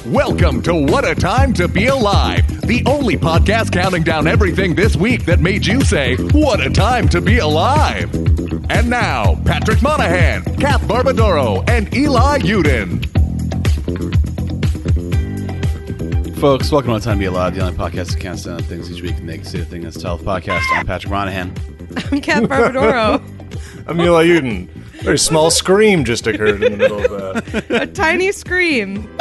Welcome to What a Time to Be Alive, the only podcast counting down everything this week that made you say, what a time to be alive. And now, Patrick Monahan, Kath Barbadoro, and Eli Uden. Folks, welcome to What a Time to Be Alive, the only podcast that counts down things each week and makes it a thing that's Health Podcast. I'm Patrick Monahan. I'm Kath Barbadoro. I'm Eli Uden. A very small scream just occurred in the middle of A tiny scream.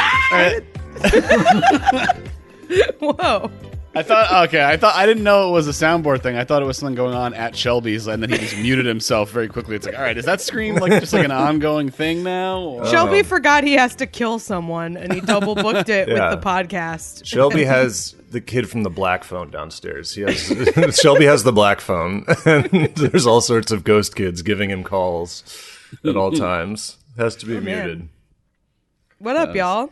Whoa. I didn't know it was a soundboard thing. I thought it was something going on at Shelby's, and then he just muted himself very quickly. It's like, all right, is that scream just like an ongoing thing now? Or? Shelby forgot he has to kill someone, and he double booked it with the podcast. Shelby has the kid from the black phone downstairs. Shelby has the black phone, and there's all sorts of ghost kids giving him calls at all times. Has to be muted. Man. What up, y'all?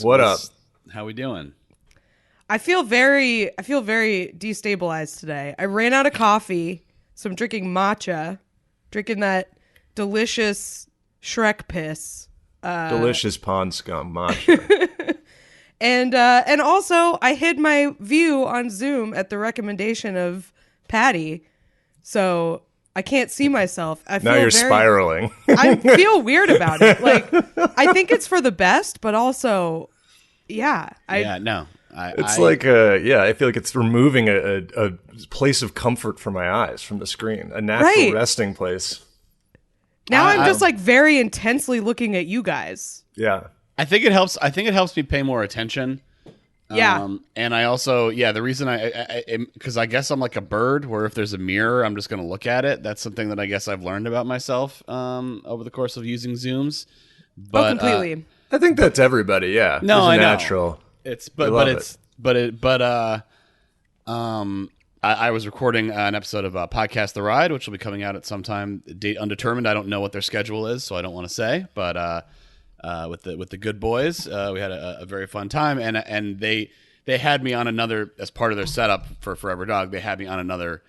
What up? How we doing? I feel very destabilized today. I ran out of coffee, so I'm drinking matcha, drinking that delicious Shrek piss. Delicious pond scum matcha. And also, I hid my view on Zoom at the recommendation of Patty, so I can't see myself. Now you're spiraling. I feel weird about it. Like, I think it's for the best, but also, yeah. I feel like it's removing a place of comfort for my eyes from the screen, a natural resting place. Now I'm just like very intensely looking at you guys. Yeah. I think it helps me pay more attention. Yeah. And I also, the reason because I guess I'm like a bird where if there's a mirror, I'm just going to look at it. That's something that I guess I've learned about myself over the course of using Zooms. But, completely. I think that's everybody. Yeah. No, I know. Natural. I was recording an episode of Podcast The Ride, which will be coming out at some time, date undetermined. I don't know what their schedule is, so I don't want to say. But with the good boys, we had a very fun time, and they had me on another, as part of their setup for Forever Dog. They had me on another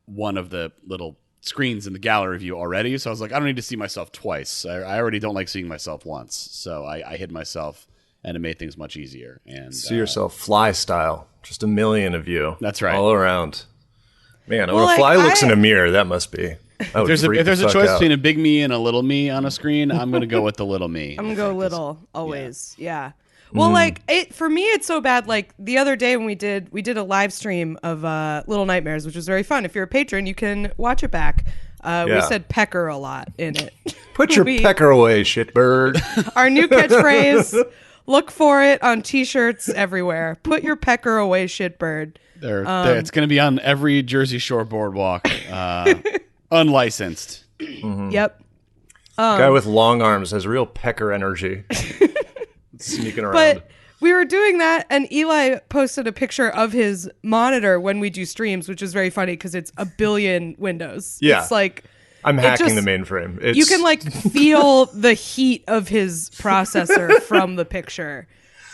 one of the little screens in the gallery view already. So I was like, I don't need to see myself twice. I already don't like seeing myself once, so I hid myself. And it made things much easier. And see yourself fly style. Just a million of you. That's right. All around. Man, when a fly looks in a mirror, that must be. If there's a choice between a big me and a little me on a screen, I'm going to go with the little me. I'm going to go little, always. Yeah. Well, for me, it's so bad. Like, the other day when we did a live stream of Little Nightmares, which was very fun. If you're a patron, you can watch it back. We said pecker a lot in it. Put your pecker away, shitbird. Our new catchphrase. Look for it on T-shirts everywhere. Put your pecker away, shitbird. It's going to be on every Jersey Shore boardwalk, unlicensed. Mm-hmm. Yep. Guy with long arms has real pecker energy. Sneaking around. But we were doing that, and Eli posted a picture of his monitor when we do streams, which is very funny because it's a billion windows. Yeah. It's like... I'm hacking the mainframe. You can feel the heat of his processor from the picture.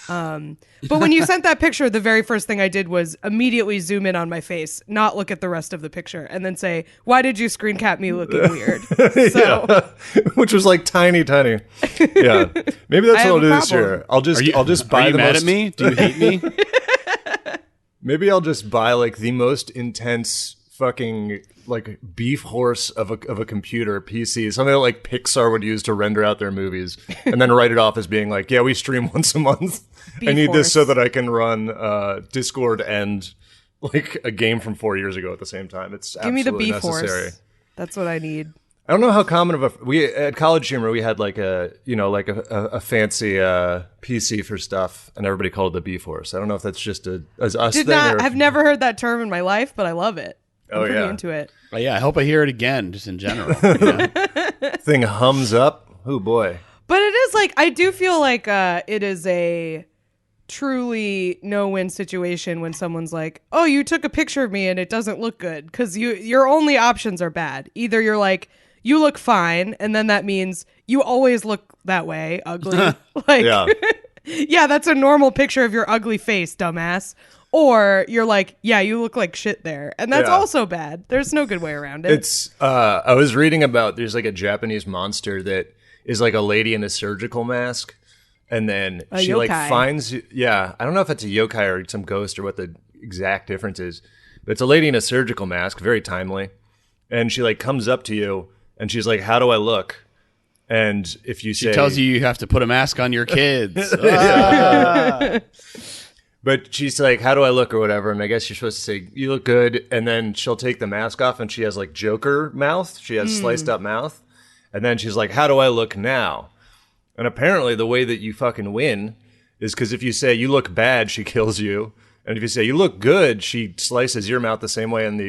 But when you sent that picture, the very first thing I did was immediately zoom in on my face, not look at the rest of the picture, and then say, "Why did you screen cap me looking weird?" So, which was like tiny. Yeah, maybe that's what I'll do this year. I'll just buy are you mad at me? Do you hate me? Maybe I'll just buy the most intense fucking beef horse of a computer PC, something that Pixar would use to render out their movies, and then write it off as being we stream once a month. I need this so that I can run Discord and a game from 4 years ago at the same time. It's give me the absolutely beef necessary. horse. That's what I need. I don't know how common of we at College Humor we had a fancy PC for stuff, and everybody called it the beef horse. I don't know if that's just us thing. I've never heard that term in my life, but I love it. I'm pretty yeah, into it. Oh, yeah, I hope I hear it again, just in general. Thing hums up. Oh boy! But it is I do feel like it is a truly no-win situation when someone's like, "Oh, you took a picture of me and it doesn't look good," because your only options are bad. Either you're like, "You look fine," and then that means you always look that way, ugly. Yeah, that's a normal picture of your ugly face, dumbass. Or you're like, yeah, you look like shit there. And that's also bad. There's no good way around it. It's, I was reading about, there's a Japanese monster that is a lady in a surgical mask. and then A she like yokai. finds. Yeah, I don't know if it's a yokai or some ghost or what the exact difference is, but it's a lady in a surgical mask, very timely, and she like comes up to you and she's like, "How do I look?" And if you say, She tells you have to put a mask on your kids. but she's like, "How do I look?" or whatever, and I guess you're supposed to say, "You look good," and then she'll take the mask off, and she has like Joker mouth. She has sliced up mouth, and then she's like, "How do I look now?" And apparently, the way that you fucking win is because if you say you look bad, she kills you, and if you say you look good, she slices your mouth the same way. And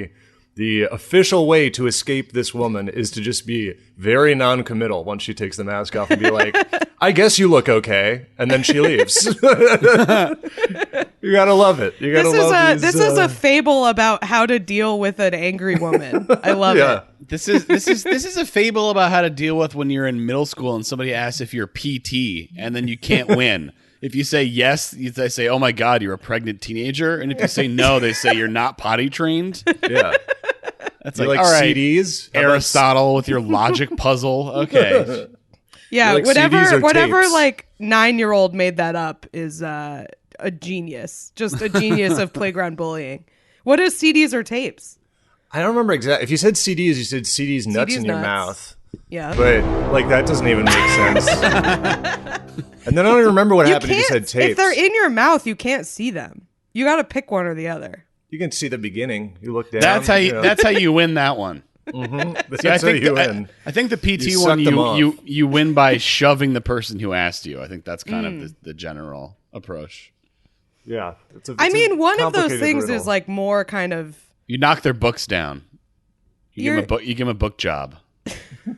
the official way to escape this woman is to just be very non-committal once she takes the mask off and be like, "I guess you look okay," and then she leaves. You gotta love it. You gotta love This is a fable about how to deal with an angry woman. I love it. This is a fable about how to deal with when you're in middle school and somebody asks if you're PT and then you can't win. If you say yes, they say, "Oh my God, you're a pregnant teenager," and if you say no, they say you're not potty trained. Yeah. That's You like, like all right, CDs? Aristotle with your logic puzzle. Okay. Yeah, You like CDs or whatever tapes? like 9-year-old made that up is a genius. Just a genius of playground bullying. What is CDs or tapes? I don't remember exactly. If you said CDs, you said CDs nuts CDs in your nuts. mouth. Yeah. But like that doesn't even make sense. And then I don't even remember what happened if you said tapes. If they're in your mouth, you can't see them. You got to pick one or the other. You can see the beginning. You look down. That's how you. know. That's how you win that one. That's See, I how think you win. I think the PT You one suck them off. you win by shoving the person who asked you. I think that's kind of the general approach. Yeah. I mean, one of those complicated things riddle. is like more kind of. You knock their books down. You give them a book. You give them a book job.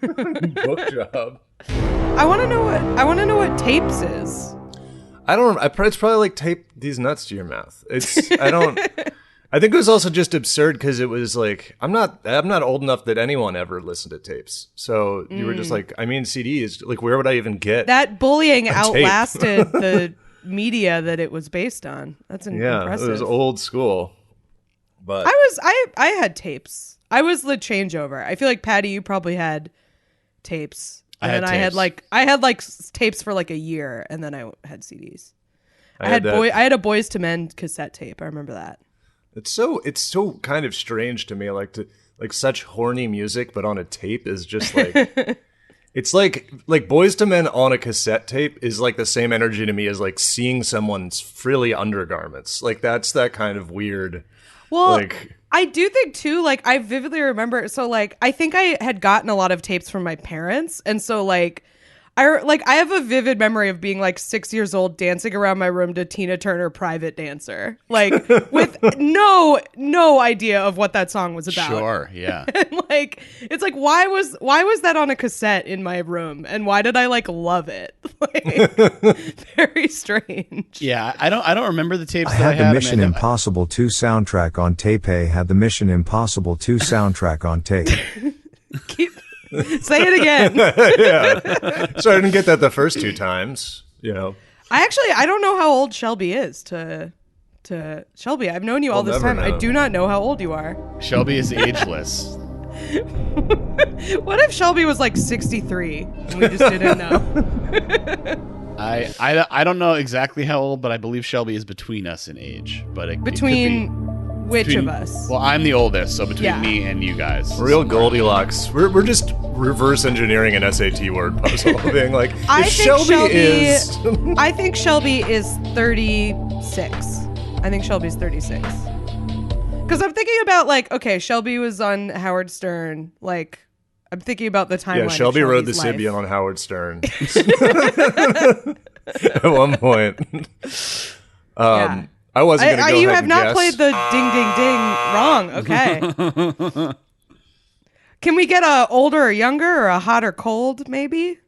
book job. I want to know what tapes is. I don't. It's probably like tape these nuts to your mouth. It's. I don't. I think it was also just absurd because it was like I'm not old enough that anyone ever listened to tapes. So you were just like, I mean, CDs. Like, where would I even get That bullying tape? outlasted the media that it was based on. That's impressive. It was old school. But I had tapes. I was the changeover. I feel like Patty, you probably had tapes. I had tapes. I had like tapes for like a year, and then I had CDs. I had that. I had a Boys to Men cassette tape. I remember that. It's so kind of strange to me, like such horny music, but on a tape is just like it's like Boys to Men on a cassette tape is like the same energy to me as like seeing someone's frilly undergarments. Like that's that kind of weird. Well, like, I do think too, like I vividly remember. So like I think I had gotten a lot of tapes from my parents, and so like. I have a vivid memory of being like 6 years old dancing around my room to Tina Turner Private Dancer, like with no idea of what that song was about. Sure, yeah. And like it's like why was that on a cassette in my room, and why did I like love it? Like very strange. Yeah, I don't remember the tapes I that I had the had. Mission Impossible 2 soundtrack on tape. Had the Mission Impossible 2 soundtrack on tape. Say it again. yeah. So I didn't get that the first two times, you know. I don't know how old Shelby is to Shelby. I've known you all We'll this never time. I know. do not know how old you are. Shelby is ageless. What if Shelby was like 63 and we just didn't know? I don't know exactly how old, but I believe Shelby is between us in age. But it could Between be which between- of us? Well, I'm the oldest, so between Yeah. me and you guys. Real Goldilocks. We're just reverse engineering an SAT word puzzle, being like, I if think Shelby is. I think Shelby is 36. I think Shelby's 36. Because I'm thinking about like, okay, Shelby was on Howard Stern. Like, I'm thinking about the timeline. Yeah, of Shelby rode the Shelby's life. Sibian on Howard Stern at one point. Yeah. I wasn't going to go You ahead have and not guess. played the ding, ding, ding wrong. Okay. Can we get a older or younger or a hot or cold, maybe?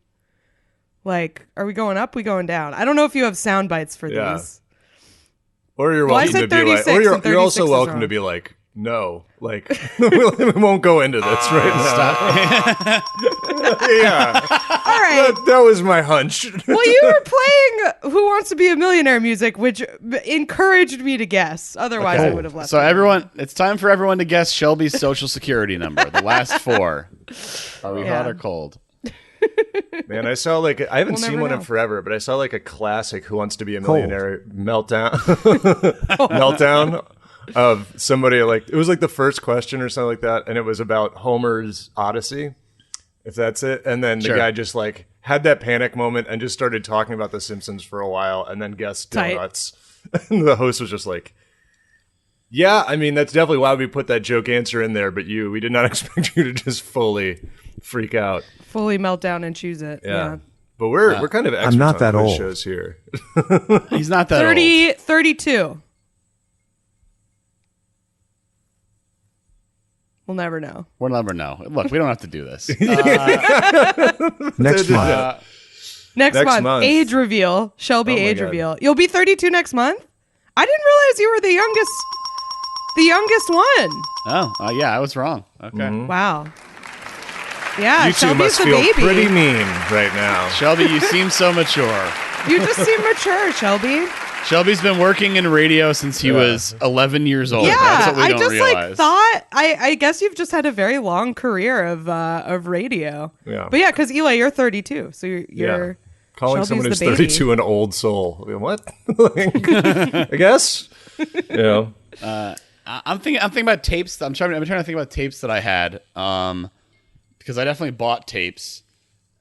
Like, are we going up? We going down? I don't know if you have sound bites for Yeah. these. Or you're Well, I welcome to said be like, 36, or you're and 36 also is welcome wrong. to be like, no, like we won't go into this right now. Yeah, All right. that was my hunch. Well, you were playing Who Wants to Be a Millionaire music, which encouraged me to guess. Otherwise, I would have left. So it. everyone, it's time for everyone to guess Shelby's social security number. The last four. Are we hot or cold? Man, I saw like I haven't We'll seen never one in know. forever, but I saw like a classic Who Wants to Be a Cold. Millionaire meltdown of somebody like it was like the first question or something like that, and it was about Homer's Odyssey, if that's it. And then the Sure. guy just like had that panic moment and just started talking about The Simpsons for a while, and then guessed Tight. donuts. And the host was just like, "Yeah, I mean that's definitely why we put that joke answer in there, but we did not expect you to just fully freak out." Fully melt down and choose it. Yeah. But we're kind of experts not on that quiz old. shows here. He's not that 32. We'll never know. We'll never know. Look, we don't have to do this. Next month. Next Next month, month. age reveal. Shelby Oh my age God. reveal. You'll be 32 next month? I didn't realize you were the youngest one. Oh, yeah, I was wrong. Okay. Mm-hmm. Wow. Yeah, You two Shelby's must the feel baby. pretty mean right now. Shelby, you seem so mature. You just seem mature, Shelby. Shelby's been working in radio since he was 11 years old. Yeah, That's what we I don't just realize. like thought. I guess you've just had a very long career of radio. Yeah. But yeah, because Eli, you're 32, so you're Calling Shelby's someone who's the baby. 32 an old soul. I mean, what? I guess. You know. I'm thinking about tapes. I'm trying to think about tapes that I had. Because I definitely bought tapes.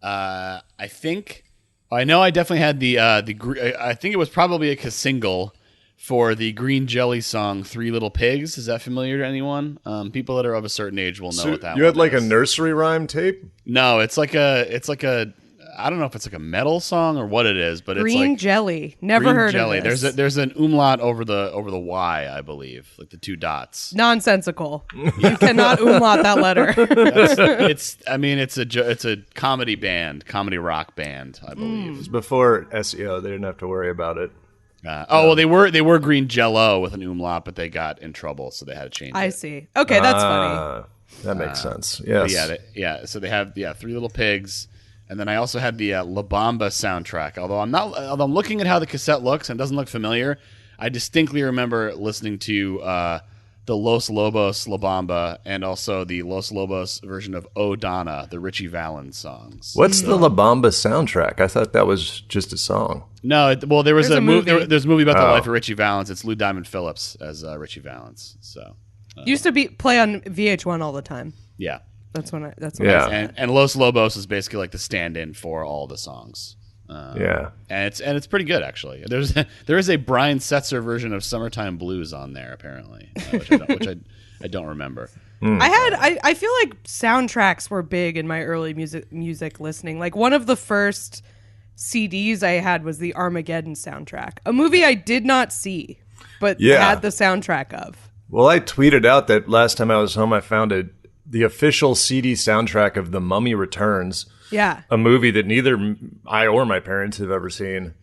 I know I definitely had I think it was probably a single for the Green Jelly song "Three Little Pigs." Is that familiar to anyone? People that are of a certain age will know what that. You had one like is. a nursery rhyme tape? No, it's like a. I don't know if it's like a metal song or what it is, but Green it's like jelly. Never green heard jelly. of this. There's an umlaut over the Y, I believe, like the two dots. Nonsensical. You cannot umlaut that letter. It's a comedy rock band, I believe. It's before SEO. They didn't have to worry about it. Well, they were green Jello with an umlaut, but they got in trouble, so they had to change I it. see. Okay, that's funny. That makes sense. But Yes. So they have Three Little Pigs, and then I also had the La Bamba soundtrack. Although I'm looking at how the cassette looks and it doesn't look familiar, I distinctly remember listening to the Los Lobos La Bamba and also the Los Lobos version of "Oh Donna," the Richie Valens songs. What's the La Bamba soundtrack? I thought that was just a song. No, there was There's a movie. There's a movie about the life of Richie Valens. It's Lou Diamond Phillips as Richie Valens. So Used to play on VH1 all the time. yeah. That's when I. Yeah. And Los Lobos is basically like the stand-in for all the songs. Yeah. And it's pretty good actually. There is a Brian Setzer version of "Summertime Blues" on there apparently, which I don't remember. I feel like soundtracks were big in my early music listening. Like one of the first CDs I had was the Armageddon soundtrack, a movie I did not see, but had the soundtrack of. Well, I tweeted out that last time I was home, I found the official CD soundtrack of The Mummy Returns. Yeah. A movie that neither I or my parents have ever seen.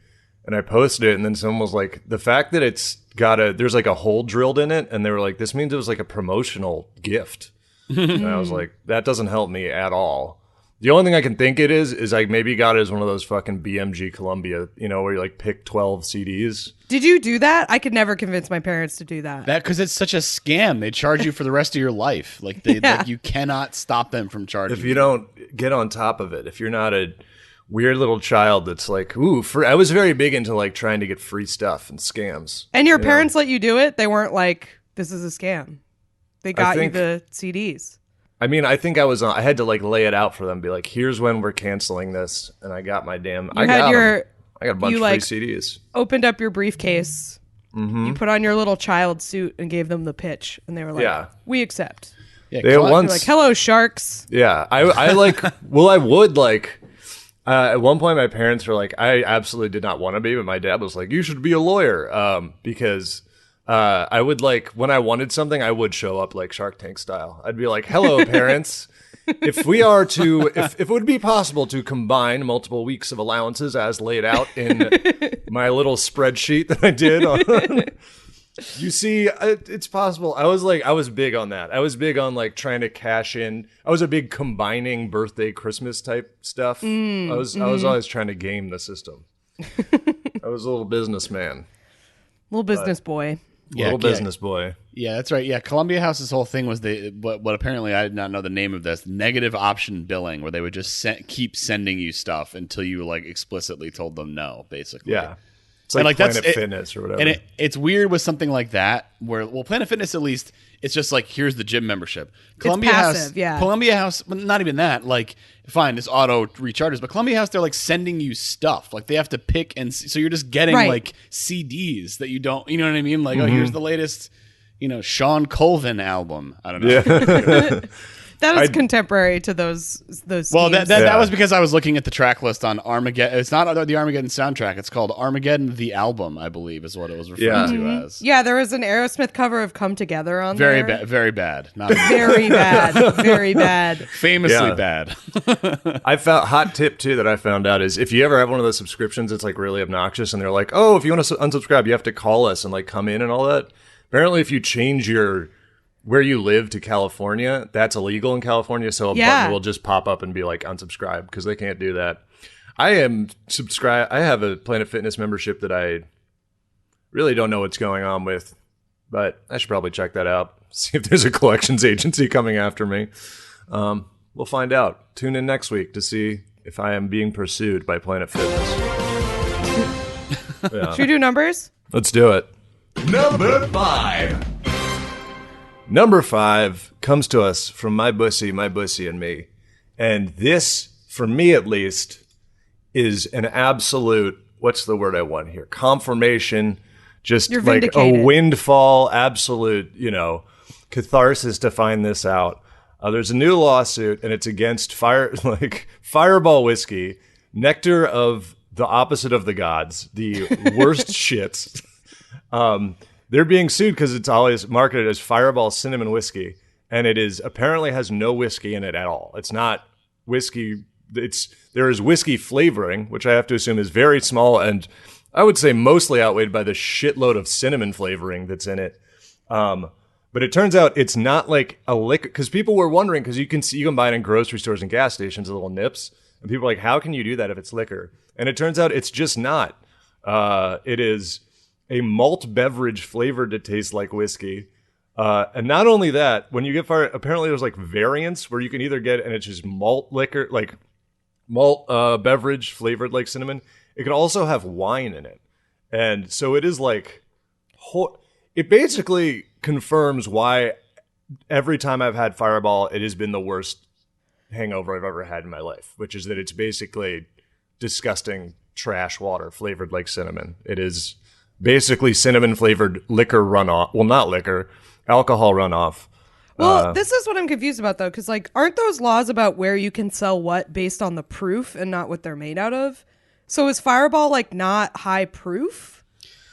And I posted it, and then someone was like, the fact that it's there's like a hole drilled in it, and they were like, this means it was like a promotional gift. And I was like, that doesn't help me at all. The only thing I can think it is I maybe got it as one of those fucking BMG Columbia, where you like pick 12 CDs. Did you do that? I could never convince my parents to do that. That because it's such a scam. They charge you for the rest of your life. Like you cannot stop them from charging. If you don't get on top of it, if you're not a weird little child that's like, I was very big into like trying to get free stuff and scams. And your parents let you do it? They weren't like, this is a scam. They got you the CDs. I mean, I think I had to like lay it out for them, be like, here's when we're canceling this, and I got my damn. I got a bunch of free CDs. Opened up your briefcase. Mm-hmm. You put on your little child suit and gave them the pitch, and they were like, "We accept." Yeah, They You're once, like, "Hello, sharks." yeah, I like. Well, I would like. At one point, my parents were like, I absolutely did not want to be, but my dad was like, you should be a lawyer, because. I would like when I wanted something, I would show up like Shark Tank style. I'd be like, "Hello, parents. If it would be possible to combine multiple weeks of allowances as laid out in my little spreadsheet that I did on, you see, it's possible." I was big on that. I was big on like trying to cash in. I was a big combining birthday, Christmas type stuff. I was always trying to game the system. I was a little businessman. Little business boy. Little business boy. Yeah, that's right. Yeah, Columbia House's whole thing was what apparently I did not know the name of this, negative option billing, where they would just keep sending you stuff until you like explicitly told them no, basically. Yeah. It's like Planet Fitness or whatever. And it's weird with something like that where, well, Planet Fitness at least, it's just like, here's the gym membership. Columbia passive, House, yeah. Columbia House, but not even that. Like, fine, this auto recharges, but Columbia House, they're like sending you stuff. Like they have to pick, and so you're just getting like CDs that you don't, you know what I mean? Like, oh, here's the latest, Sean Colvin album. I don't know. Yeah. That is contemporary to those. Well, schemes. that was because I was looking at the track list on Armageddon. It's not the Armageddon soundtrack. It's called Armageddon the Album, I believe, is what it was referred to as. Yeah, there was an Aerosmith cover of "Come Together" on there. Very bad. Not Very bad. Very bad. Famously bad. I found hot tip too that I found out is if you ever have one of those subscriptions, it's like really obnoxious, and they're like, oh, if you want to unsubscribe, you have to call us and like come in and all that. Apparently, if you change where you live to California, that's illegal in California, so a button will just pop up and be like unsubscribe because they can't do that. I am subscribed. I have a Planet Fitness membership that I really don't know what's going on with, but I should probably check that out. See if there's a collections agency coming after me. We'll find out. Tune in next week to see if I am being pursued by Planet Fitness. Should we do numbers? Let's do it. Number 5. Number 5 comes to us from my bussy, and me. And this, for me at least, is an absolute, what's the word I want here? Confirmation, just You're like vindicated. a windfall, absolute, catharsis to find this out. There's a new lawsuit, and it's against Fireball whiskey, nectar of the opposite of the gods, the worst shits. They're being sued because it's always marketed as Fireball cinnamon whiskey, and it is apparently has no whiskey in it at all. It's not whiskey. There is whiskey flavoring, which I have to assume is very small, and I would say mostly outweighed by the shitload of cinnamon flavoring that's in it. But it turns out it's not like a liquor, because people were wondering, because you can buy it in grocery stores and gas stations, little nips, and people are like, how can you do that if it's liquor? And it turns out it's just not. It is a malt beverage flavored to taste like whiskey. And not only that, when you get apparently there's like variants where you can either get, and it's just malt liquor, like malt beverage flavored like cinnamon. It can also have wine in it. And so it is like, it basically confirms why every time I've had Fireball, it has been the worst hangover I've ever had in my life, which is that it's basically disgusting trash water flavored like cinnamon. It is basically cinnamon flavored liquor runoff. Well, not liquor, alcohol runoff. Well, this is what I'm confused about, though, because aren't those laws about where you can sell what based on the proof and not what they're made out of? So is Fireball not high proof?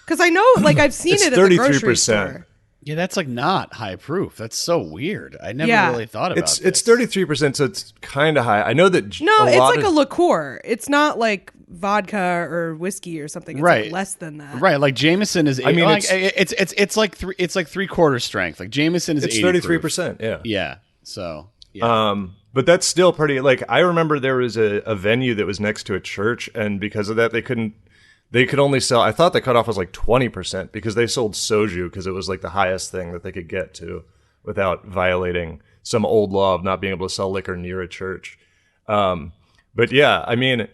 Because I know, I've seen it at the grocery 33%. store. Yeah, that's not high proof. That's so weird. I never really thought about it. It's 33%, so it's kind of high. I know that It's a liqueur. It's not like vodka or whiskey or something. It's right. less than that. Right, like Jameson is. I mean, it's like 3/4 strength. Like Jameson is. It's 80 33%. proof. Yeah. Yeah. So. Yeah. But that's still pretty. I remember there was a venue that was next to a church, and because of that, they could only sell. I thought the cutoff was 20% because they sold soju because it was the highest thing that they could get to without violating some old law of not being able to sell liquor near a church. But yeah, I mean,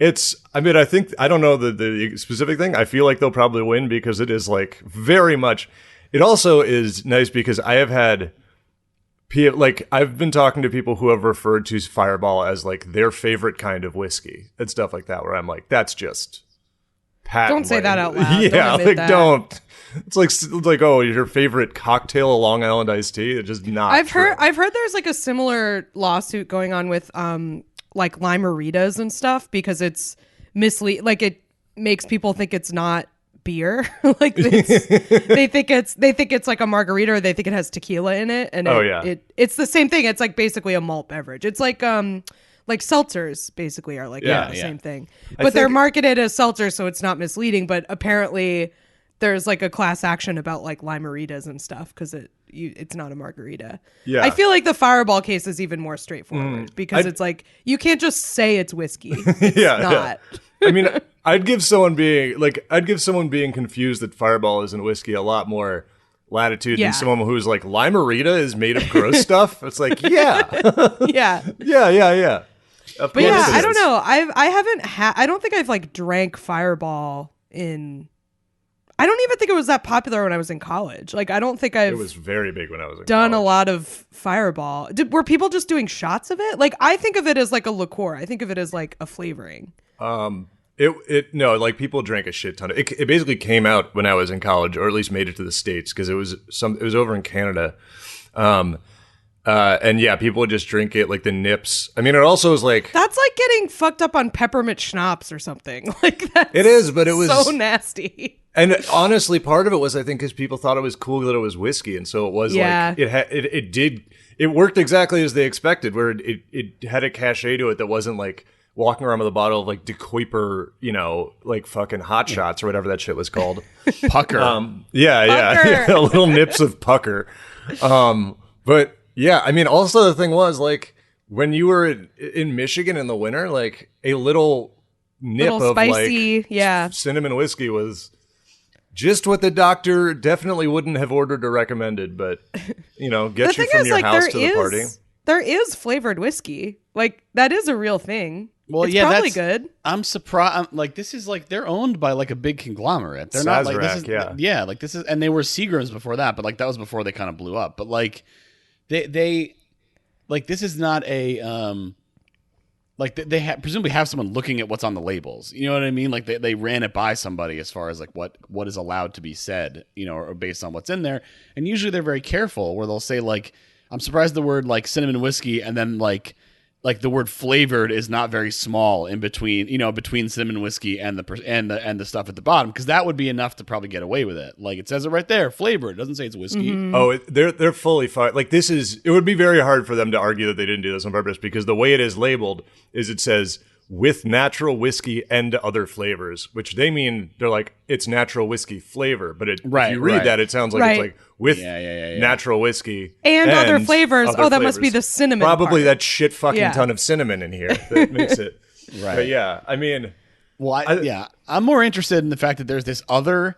I think, I don't know the specific thing. I feel like they'll probably win because it is very much. It also is nice because I have had, I've been talking to people who have referred to Fireball as their favorite kind of whiskey and stuff like that, where I'm that's just. Don't say that out loud. Yeah, don't. It's like oh, your favorite cocktail, a Long Island iced tea. It's just not. I've heard there's a similar lawsuit going on with Lime-A-Ritas and stuff because it's it makes people think it's not beer. They think it's like a margarita, or they think it has tequila in it, and it's the same thing. It's basically a malt beverage. It's like seltzers basically are the same thing, but they're marketed as seltzers, so it's not misleading. But apparently there's a class action about Lime-A-Ritas and stuff because it's not a margarita. Yeah, I feel the Fireball case is even more straightforward because it's you can't just say it's whiskey. It's not. I mean, I'd give someone being confused that Fireball isn't whiskey a lot more latitude than someone who's like, Limerita is made of gross stuff. It's like, yeah. Yeah. But yeah, I don't know. I don't think I've like drank Fireball I don't even think it was that popular when I was in college. Like, I don't think It was very big when I was in done college. a lot of Fireball. Were people just doing shots of it? Like, I think of it as like a liqueur. I think of it as like a flavoring. No, like people drank a shit ton of it. It basically came out when I was in college, or at least made it to the States, because it was over in Canada. And yeah, people would just drink it like the nips. I mean, it also is like, That's like getting fucked up on peppermint schnapps or something. Like, that's it is, but it was so nasty. And honestly, part of it was, I think, because people thought it was cool that it was whiskey, and so it was like it worked exactly as they expected, where it had a cachet to it that wasn't like walking around with a bottle of like De Kuyper, like fucking hot shots or whatever that shit was called. Pucker. Yeah, little nips of pucker. But yeah, I mean, also the thing was like when you were in Michigan in the winter, like a little nip of spicy, like cinnamon whiskey was just what the doctor definitely wouldn't have ordered or recommended, but get you from your house to the party. There is flavored whiskey. Like, that is a real thing. Well, it's probably good. I'm surprised. Like, this is like they're owned by like a big conglomerate. They're not like this is like this is, and they were Seagrams before that, but like that was before they kind of blew up. But like they like this is not a like they presumably have someone looking at what's on the labels. You know what I mean? Like they ran it by somebody as far as like what is allowed to be said, or based on what's in there. And usually they're very careful where they'll say like, I'm surprised the word like cinnamon whiskey, and then like the word flavored is not very small in between, between cinnamon whiskey and the stuff at the bottom, because that would be enough to probably get away with it. Like it says it right there, flavored. It doesn't say it's whiskey. Mm-hmm. Oh, they're fully fine. Like it would be very hard for them to argue that they didn't do this on purpose, because the way it is labeled is it says with natural whiskey and other flavors, which they mean they're like, it's natural whiskey flavor. But if you read that, it sounds like it's like with natural whiskey and other flavors. That must be the cinnamon. Probably part. that shit fucking ton of cinnamon in here that makes it. Right. But yeah, I mean. Well, I'm more interested in the fact that there's this other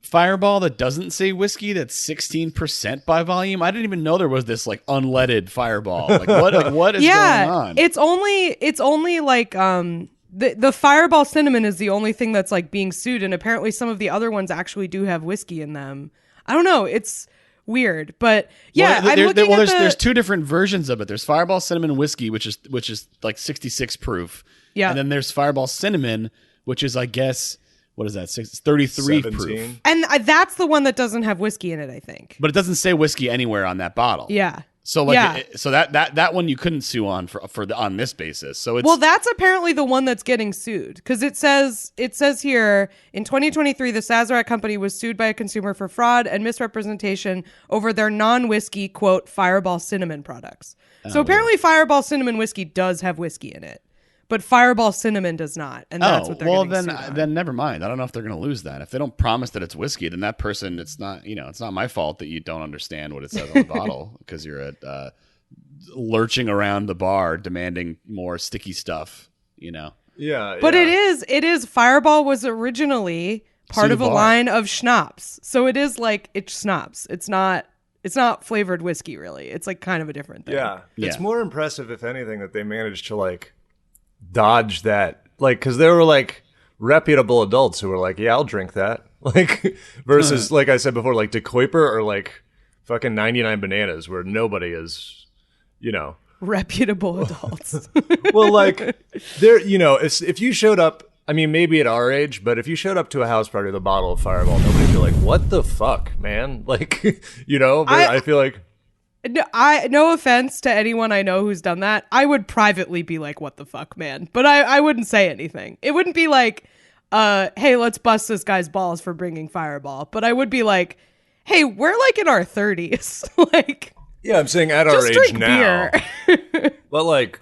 Fireball that doesn't say whiskey that's 16% by volume. I didn't even know there was this like unleaded Fireball. Like what is going on? It's only like the Fireball cinnamon is the only thing that's like being sued, and apparently some of the other ones actually do have whiskey in them. I don't know. It's weird, but yeah, there's two different versions of it. There's Fireball cinnamon whiskey, which is like 66 proof. Yeah, and then there's Fireball cinnamon, which is, I guess, what is that? 33 proof. And that's the one that doesn't have whiskey in it, I think. But it doesn't say whiskey anywhere on that bottle. Yeah. So like, so that one you couldn't sue on on this basis. So it's that's apparently the one that's getting sued, because it says here in 2023 the Sazerac company was sued by a consumer for fraud and misrepresentation over their non-whiskey quote Fireball cinnamon products. So apparently Fireball cinnamon whiskey does have whiskey in it, but Fireball cinnamon does not, and that's what they're getting sued on. Then never mind. I don't know if they're going to lose that. If they don't promise that it's whiskey, then that person, it's not my fault that you don't understand what it says on the bottle, because you're lurching around the bar demanding more sticky stuff. Yeah, but it is Fireball was originally part of a line of schnapps, so it is like it's schnapps. It's not flavored whiskey, really. It's like kind of a different thing. Yeah, it's more impressive, if anything, that they managed to like dodge that, like, because there were like reputable adults who were like, yeah, I'll drink that, like, versus like I said before, like De Kuyper or like fucking 99 Bananas, where nobody is, reputable adults. Well, like there, if you showed up, I mean, maybe at our age, but if you showed up to a house party with a bottle of Fireball, nobody'd be like, what the fuck, man? Like, but I feel like, no offense to anyone I know who's done that, I would privately be like, what the fuck, man? But I wouldn't say anything. It wouldn't be like, hey, let's bust this guy's balls for bringing Fireball. But I would be like, hey, we're like in our 30s. Like, yeah, I'm saying at our age drink now. Beer. But like,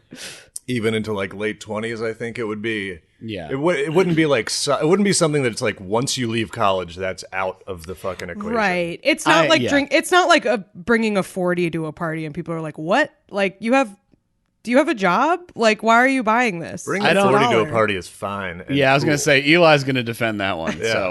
even into like late 20s, I think it would be. Yeah, it wouldn't be like it wouldn't be something that's like once you leave college, that's out of the fucking equation. Right. It's not like It's not like bringing a 40 to a party and people are like, what? Like, you have do you have a job? Like, why are you buying this? Bringing I don't- 40 to a $1. party is fine. and Yeah, I was cool. gonna say Eli's gonna defend that one. So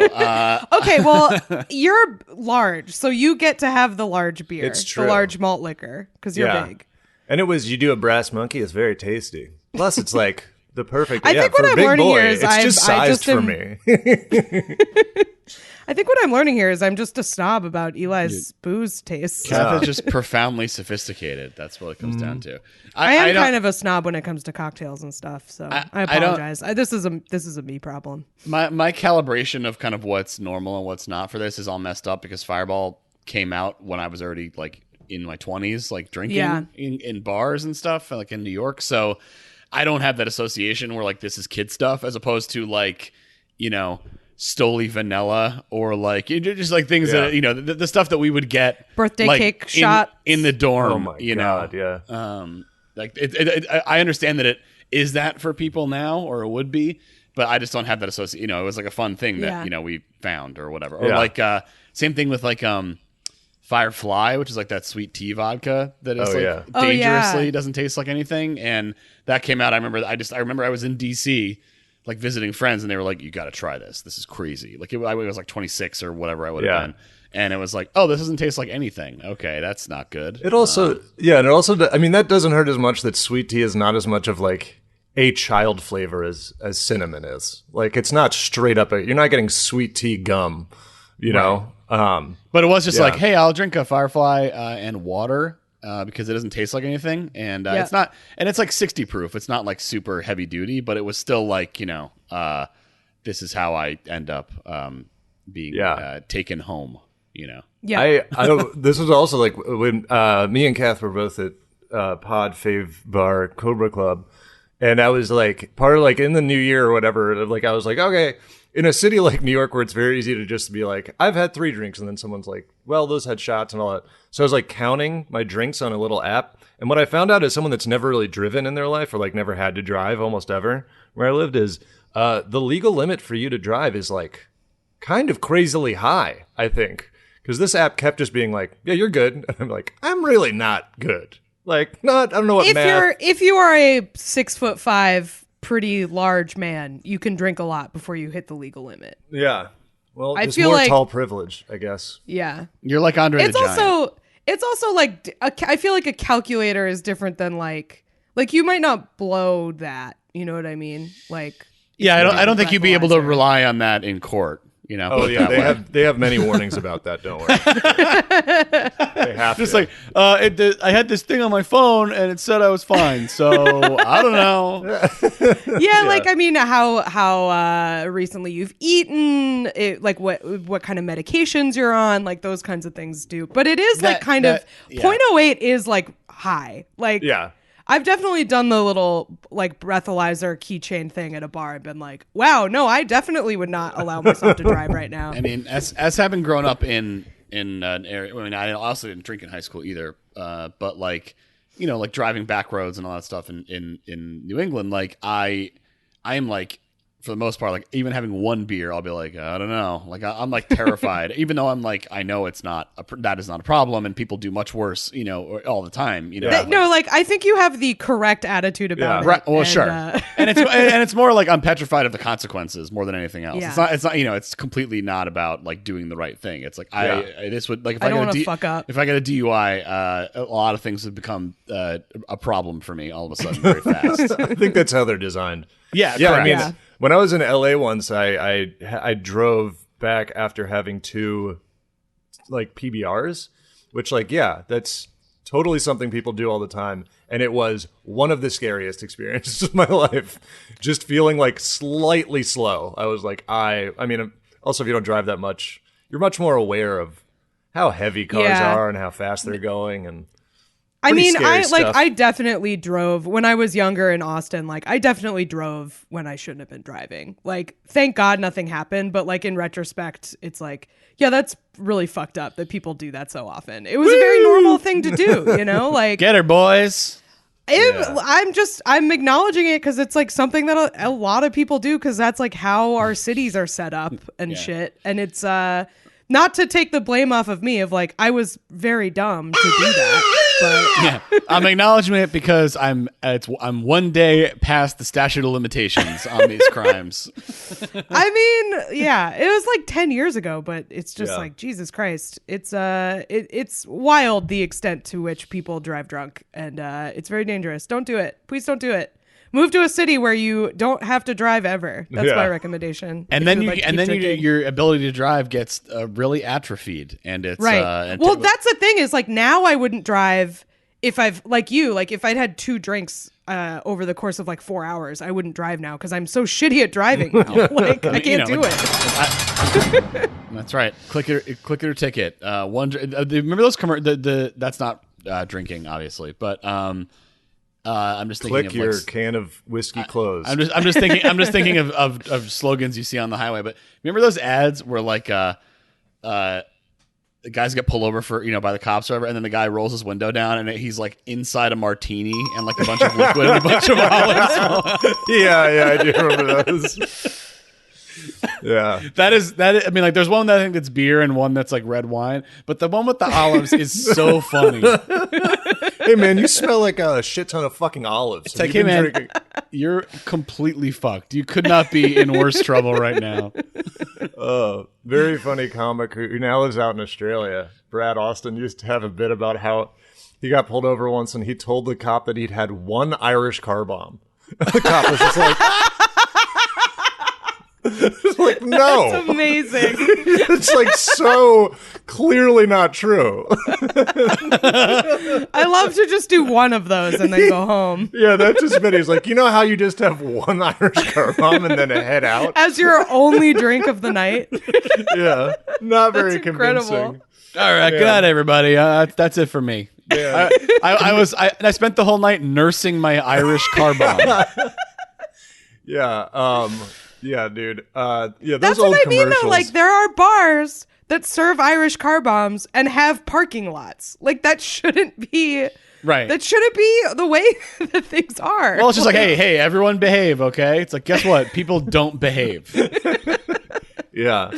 Okay, well, you're large, so you get to have the large beer. It's true. The large malt liquor, because you're Yeah. big. And it was, you do a brass monkey, it's very tasty. Plus, it's like the perfect, I think what for a I'm big learning boy, here is it's just I sized just for am- me. I think what I'm learning here is I'm just a snob about Eli's booze tastes. Kath is just profoundly sophisticated. That's what it comes down to. I am don't- kind of a snob when it comes to cocktails and stuff, so I I don't- apologize. This is a me problem. My calibration of kind of what's normal and what's not for this is all messed up because Fireball came out when I was already like in my 20s, like drinking Yeah. in bars and stuff, like in New York. So I don't have that association where like this is kid stuff as opposed to like, Stoli vanilla or like just like things Yeah. that the stuff that we would get Birthday like, cake in, shots. in the dorm. Oh my God, yeah. Like I understand that it is that for people now, or it would be, but I just don't have that association. It was like a fun thing that Yeah. we found or whatever. Or Yeah. like same thing with like Firefly, which is like that sweet tea vodka that is Oh, like yeah. Oh, yeah. dangerously doesn't taste like anything. And that came out. I remember I was in DC. Like visiting friends, and they were like, "You got to try this. This is crazy." Like I was like 26 or whatever I would have Yeah. been, and it was like, "Oh, this doesn't taste like anything." Okay, that's not good. It also, I mean, that doesn't hurt as much that sweet tea is not as much of like a child flavor as cinnamon is. Like, it's not straight up, you're not getting sweet tea gum, you know? But it was just Yeah. like, hey, I'll drink a Firefly and water because it doesn't taste like anything, and Yeah. it's not, and it's like 60 proof. It's not like super heavy duty, but it was still like this is how I end up being taken home. Yeah. This was also like when me and Kath were both at Pod Fave Bar Cobra Club, and I was like part of like in the new year or whatever. Like I was like, okay, in a city like New York where it's very easy to just be like, I've had 3 drinks, and then someone's like, well, those had shots and all that. So I was like counting my drinks on a little app, and what I found out is someone that's never really driven in their life or like never had to drive almost ever where I lived is the legal limit for you to drive is like kind of crazily high, I think. Because this app kept just being like, yeah, you're good. And I'm like, I'm really not good. Like, I don't know what If you are a 6'5" pretty large man, you can drink a lot before you hit the legal limit. Yeah. Well, I it's feel more like- tall privilege, I guess. Yeah. You're like Andre the Giant. It's also like I feel like a calculator is different than like you might not blow that. You know what I mean? Like, Yeah, I don't think you'd be able to breathalyzer. rely on that in court. Oh, put it yeah. that way. They have many warnings about that, don't worry. They have Just to. like I had this thing on my phone and it said I was fine, so I don't know. yeah, like I mean, how recently you've eaten, like what kind of medications you're on, like those kinds of things do. But it is like kind of yeah. 0.08 is like high. Like Yeah. I've definitely done the little like breathalyzer keychain thing at a bar and been like, wow, no, I definitely would not allow myself to drive right now. I mean, as having grown up in an area, I mean, I also didn't drink in high school either. But like, like driving back roads and all that stuff in New England, like I am like, for the most part, like even having one beer, I'll be like, I don't know, like I'm like terrified, even though I'm like, I know it's not that is not a problem, and people do much worse, all the time, No, like I think you have the correct attitude about it. Right. Well, and, sure. And it's more like I'm petrified of the consequences more than anything else. Yeah. It's not. It's completely not about like doing the right thing. It's like this would like if I I, don't get wanna a fuck up. if I get a DUI, a lot of things have become a problem for me all of a sudden very fast. I think that's how they're designed. Yeah. Yeah, I correct. mean, Yeah. when I was in LA once, I drove back after having 2 like PBRs, which like, yeah, that's totally something people do all the time. And it was one of the scariest experiences of my life. Just feeling like slightly slow. I was like, I mean, also if you don't drive that much, you're much more aware of how heavy cars Yeah. are and how fast they're going. And I pretty mean, scary stuff. I definitely drove when I was younger in Austin. Like, I definitely drove when I shouldn't have been driving. Like, thank God nothing happened. But like in retrospect, it's like, yeah, that's really fucked up that people do that so often. It was a very normal thing to do, Like, Get her, boys. I'm acknowledging it because it's like something that a lot of people do because that's like how our cities are set up and shit. And it's not to take the blame off of me of like I was very dumb to do that. but Yeah, I'm acknowledging it because I'm one day past the statute of limitations on these crimes. I mean, yeah, it was like 10 years ago, but it's just Yeah. like, Jesus Christ. It's wild the extent to which people drive drunk, and it's very dangerous. Don't do it. Please don't do it. Move to a city where you don't have to drive ever. That's Yeah. my recommendation. And if then would you like to and keep then drinking. your ability to drive gets really atrophied, and it's Right. and Well, that's the thing is like now I wouldn't drive if I've if I'd had 2 drinks over the course of like 4 hours, I wouldn't drive now because I'm so shitty at driving now. Like I can't do it. That's right. Click it or ticket. Remember those that's not drinking, obviously, but I'm just thinking Click of your like, can of whiskey closed. I'm just thinking of slogans you see on the highway. But remember those ads where like the guys get pulled over for by the cops or whatever, and then the guy rolls his window down and he's like inside a martini and like a bunch of liquid and a bunch of olives. yeah, I do remember those. Yeah. That is. I mean, like, there's one that I think that's beer and one that's like red wine, but the one with the olives is so funny. Hey man, you smell like a shit ton of fucking olives. It's like, hey man, you're completely fucked. You could not be in worse trouble right now. Very funny comic who now lives out in Australia. Brad Austin used to have a bit about how he got pulled over once and he told the cop that he'd had 1 Irish car bomb. The cop was just like, it's like, no. It's amazing. It's like so clearly not true. I love to just do one of those and then go home. Yeah, that's just been. He's like, you know how you just have 1 Irish car bomb and then head out? As your only drink of the night. Yeah, not very That's incredible. convincing. All right, good night, everybody. That's it for me. Yeah. I spent the whole night nursing my Irish car bomb. Yeah, yeah, dude. Yeah, those That's old what I mean, commercials. though. Like, there are bars that serve Irish car bombs and have parking lots. Like, that shouldn't be... Right. That shouldn't be the way that things are. Well, it's just like, hey, everyone behave, okay? It's like, guess what? People don't behave. Yeah,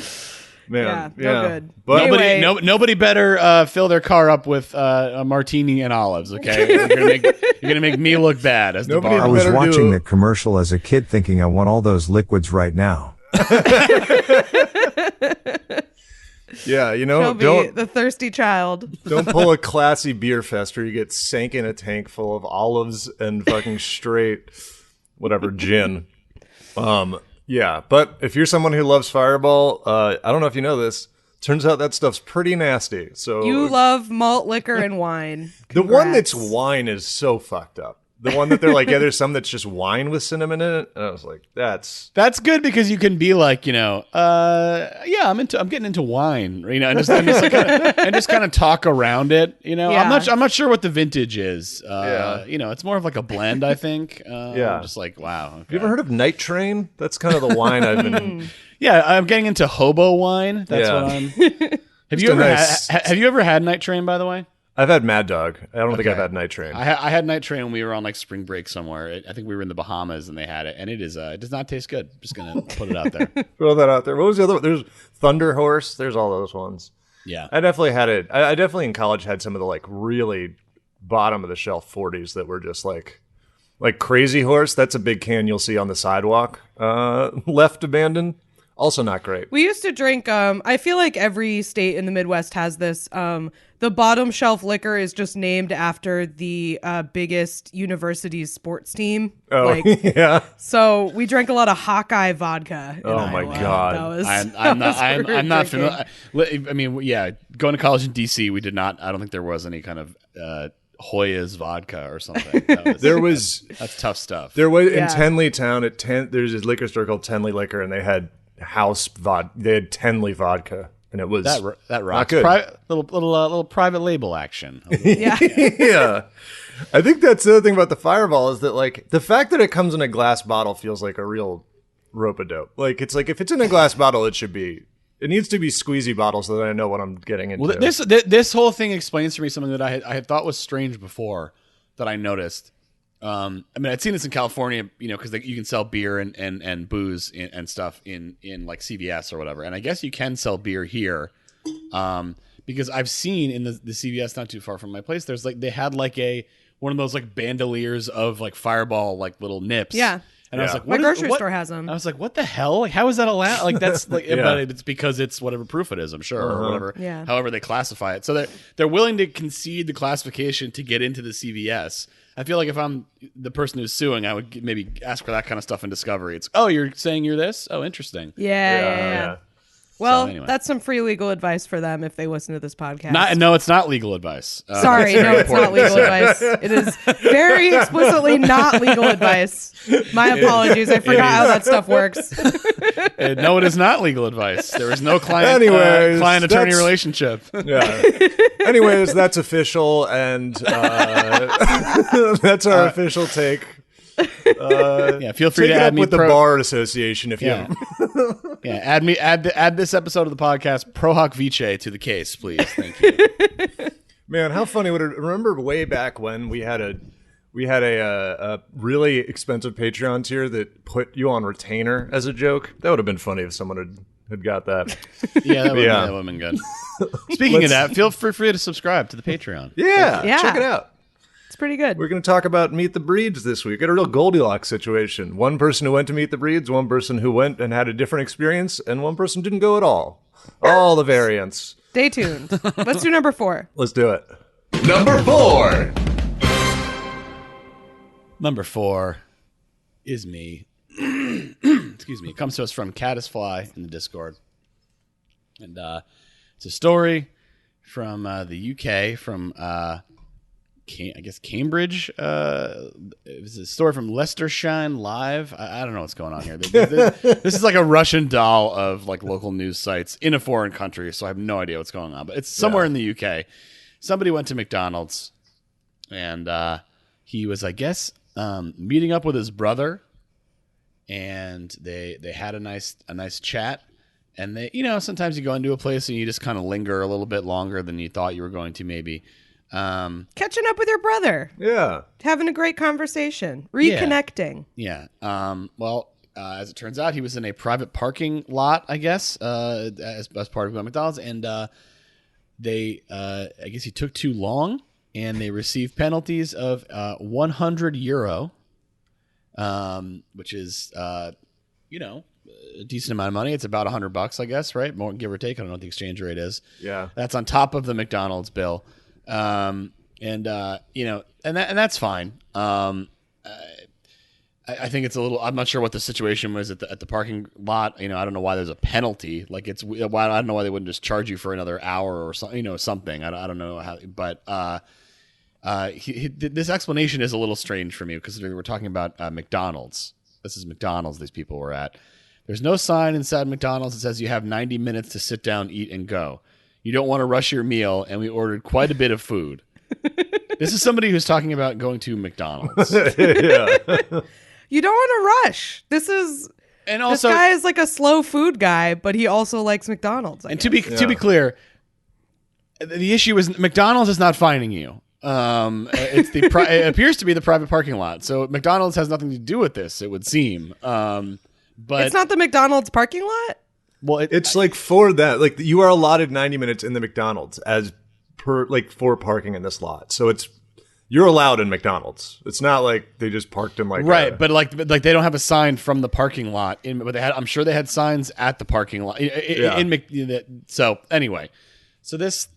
man. Yeah, no good. But Anyway. Nobody better fill their car up with a martini and olives, okay? You're gonna make me look bad as the Nobody bar. I was better watching do- the commercial as a kid thinking I want all those liquids right now. yeah, She'll be don't the thirsty child. don't pull a classy beer fest where you get sank in a tank full of olives and fucking straight whatever gin. Yeah, but if you're someone who loves Fireball, I don't know if you know this. Turns out that stuff's pretty nasty. So You love malt liquor and wine. the one Congrats. that's wine is so fucked up. The one that they're like, yeah, there's some that's just wine with cinnamon in it. And I was like, that's Good because you can be like, yeah, I'm getting into wine, and just kind of talk around it, Yeah. I'm not sure what the vintage is. Yeah. It's more of like a blend, I think. Yeah. Just like, wow. Okay. You ever heard of Night Train? That's kind of the wine I've been. Yeah, I'm getting into hobo wine. That's Yeah. what I'm. Have Just you a ever nice- have you ever had Night Train, by the way? I've had Mad Dog. I don't think Okay. I've had Night Train. I had Night Train when we were on like spring break somewhere. I think we were in the Bahamas and they had it, and it does not taste good. Just gonna put it out there. Throw that out there. What was the other one? There's Thunder Horse. There's all those ones. Yeah. I definitely had it. I definitely in college had some of the like really bottom of the shelf 40s that were just like Crazy Horse. That's a big can you'll see on the sidewalk, left abandoned. Also not great. We used to drink, I feel like every state in the Midwest has this. The bottom shelf liquor is just named after the biggest university's sports team. Oh, yeah. So we drank a lot of Hawkeye vodka. in Oh, my Iowa. God. That was, I'm not drinking. familiar. I mean, yeah, going to college in DC, we did not. I don't think there was any kind of Hoya's vodka or something. That's tough stuff. There was Yeah. in Tenley Town at there's this liquor store called Tenley Liquor, and they had house vodka. They had Tenley vodka, and it was that rocks. good. Little private label action. Yeah. yeah. I think that's the other thing about the Fireball is that like the fact that it comes in a glass bottle feels like a real rope-a-dope. Like it's like if it's in a glass bottle, it needs to be squeezy bottle so that I know what I'm getting into. Well, this whole thing explains to me something that I had thought was strange before that I noticed. I mean, I'd seen this in California, because you can sell beer and booze and stuff in like CVS or whatever, and I guess you can sell beer here. But because I've seen in the CVS not too far from my place, there's like they had like one of those like bandoliers of like Fireball like little nips. Yeah. And I was like, My grocery what? store has them. I was like, what the hell? Like, how is that allowed? Like, that's like, but it's because it's whatever proof it is, I'm sure, or whatever. Yeah. However they classify it. So they're willing to concede the classification to get into the CVS. I feel like if I'm the person who's suing, I would maybe ask for that kind of stuff in discovery. It's, oh, you're saying you're this? Oh, interesting. Yeah. Well, So, anyway. that's some free legal advice for them if they listen to this podcast. No, it's not legal advice. Sorry, no, it's not legal advice. It is very explicitly not legal advice. My apologies. I forgot how that stuff works. No, it is not legal advice. There is no client Anyways, attorney relationship. Yeah. Anyways, that's official, and that's our official take. Feel free Take to it add up me with the Bar Association if Yeah. you. Add this episode of the podcast Pro Hoc Vice to the case, please. Thank you. Man, how funny would it? Remember way back when we had a really expensive Patreon tier that put you on retainer as a joke? That would have been funny if someone had got that. Yeah, that would have been good. Speaking of that, feel free to subscribe to the Patreon. Yeah, check it out. It's pretty good. We're going to talk about Meet the Breeds this week. Got a real Goldilocks situation. One person who went to Meet the Breeds, one person who went and had a different experience, and one person didn't go at all. All the variants. Stay tuned. Let's do number 4. Let's do it. Number 4. Number 4 is me. Excuse me. It comes to us from Caddisfly in the Discord. And it's a story from the UK, from I guess Cambridge. It was a story from Leicestershire Live. I don't know what's going on here. This is like a Russian doll of like local news sites in a foreign country, so I have no idea what's going on. But it's somewhere in the UK. Somebody went to McDonald's, and he was, I guess, meeting up with his brother, and they had a nice chat. And they, sometimes you go into a place and you just kind of linger a little bit longer than you thought you were going to, maybe. Catching up with your brother. Yeah. Having a great conversation. Reconnecting. Yeah. As it turns out, he was in a private parking lot, I guess, as part of McDonald's. And I guess he took too long, and they received penalties of €100, which is, a decent amount of money. It's about $100, I guess, right? More, give or take. I don't know what the exchange rate is. Yeah. That's on top of the McDonald's bill. And that's fine. I think it's a little, I'm not sure what the situation was at the parking lot. I don't know why there's a penalty. Like I don't know why they wouldn't just charge you for another hour or something, something. I don't know how, but, this explanation is a little strange for me because we're talking about, McDonald's. This is McDonald's these people were at. There's no sign inside McDonald's that says you have 90 minutes to sit down, eat, and go. You don't want to rush your meal, and we ordered quite a bit of food. This is somebody who's talking about going to McDonald's. Yeah. You don't want to rush. This guy is like a slow food guy, but he also likes McDonald's. To be clear, the issue is McDonald's is not finding you. It appears to be the private parking lot, so McDonald's has nothing to do with this. It would seem, but it's not the McDonald's parking lot. Well, it's like for that, like you are allotted 90 minutes in the McDonald's for parking in this lot. So you're allowed in McDonald's. It's not like they just parked him right, but they don't have a sign from the parking lot but I'm sure they had signs at the parking lot so anyway, so this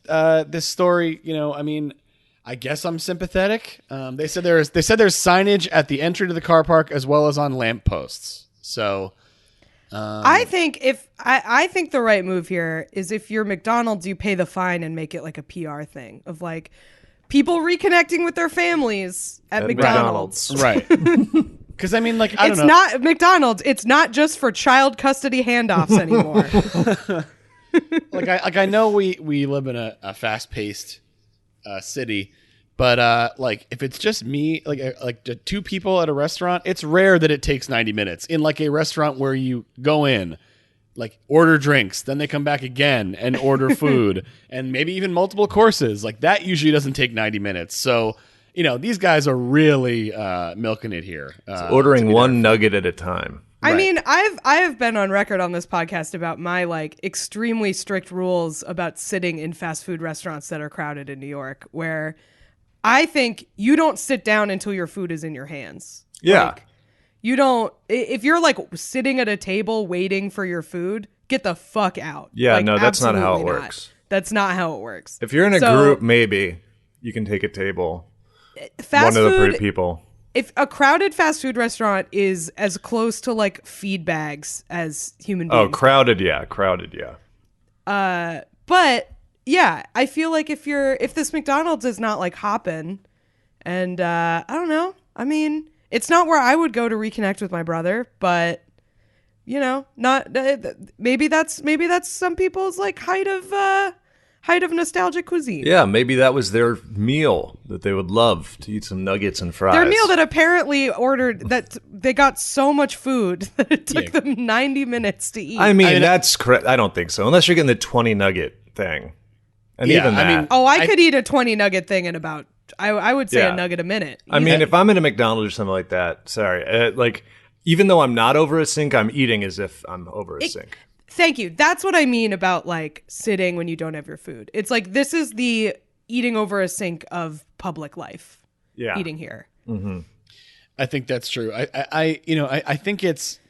story, I guess I'm sympathetic. They said there's signage at the entry to the car park as well as on lampposts. So I think I think the right move here is if you're McDonald's, you pay the fine and make it like a PR thing of like people reconnecting with their families at McDonald's. Right. Because I don't know. It's not McDonald's. It's not just for child custody handoffs anymore. I know we live in a fast paced city, but if it's just me, like the two people at a restaurant, it's rare that it takes 90 minutes in like a restaurant where you go in, like order drinks, then they come back again and order food and maybe even multiple courses. Like that usually doesn't take 90 minutes. So, these guys are really milking it here. ordering one nugget at a time. I mean, I have been on record on this podcast about my like extremely strict rules about sitting in fast food restaurants that are crowded in New York, where I think you don't sit down until your food is in your hands. Yeah. Like, you don't, if you're like sitting at a table waiting for your food, get the fuck out. Yeah, Like, no, that's not how it absolutely not. works. That's not how it works. If you're in a group, maybe you can take a table. Fast One of the food, pretty people. if a crowded fast food restaurant is as close to like feed bags as human beings. Oh, crowded, yeah. But yeah, I feel like if this McDonald's is not like hopping, and I don't know. I mean, it's not where I would go to reconnect with my brother, but you know, not maybe that's some people's like height of nostalgic cuisine. Yeah, maybe that was their meal that they would love to eat some nuggets and fries. Their meal that apparently ordered that they got so much food that it took them 90 minutes to eat. I mean, that's correct. I don't think so, unless you're getting the 20 nugget thing. And even that. I mean, I could eat a 20 nugget thing in about, I would say Yeah. a nugget a minute. I mean, if I'm in a McDonald's or something like that, sorry, like, even though I'm not over a sink, I'm eating as if I'm over a sink. Thank you. That's what I mean about like sitting when you don't have your food. It's like this is the eating over a sink of public life. Yeah. Eating here. I think that's true. I think it's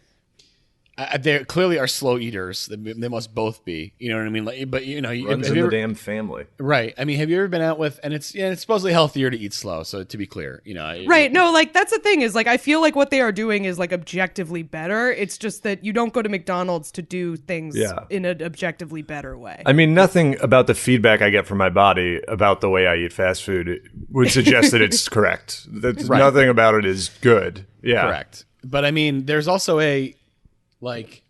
they clearly are slow eaters. They must both be. You know what I mean? Like, but you know, Runs in the damn family. right? I mean, have you ever been out with? And it's supposedly healthier to eat slow. So to be clear, you know, Right. No, like that's the thing is like I feel like what they are doing is like objectively better. It's just that you don't go to McDonald's to do things in an objectively better way. I mean, nothing about the feedback I get from my body about the way I eat fast food would suggest that it's correct. Nothing about it is good. Yeah. correct. But I mean, there's also a like,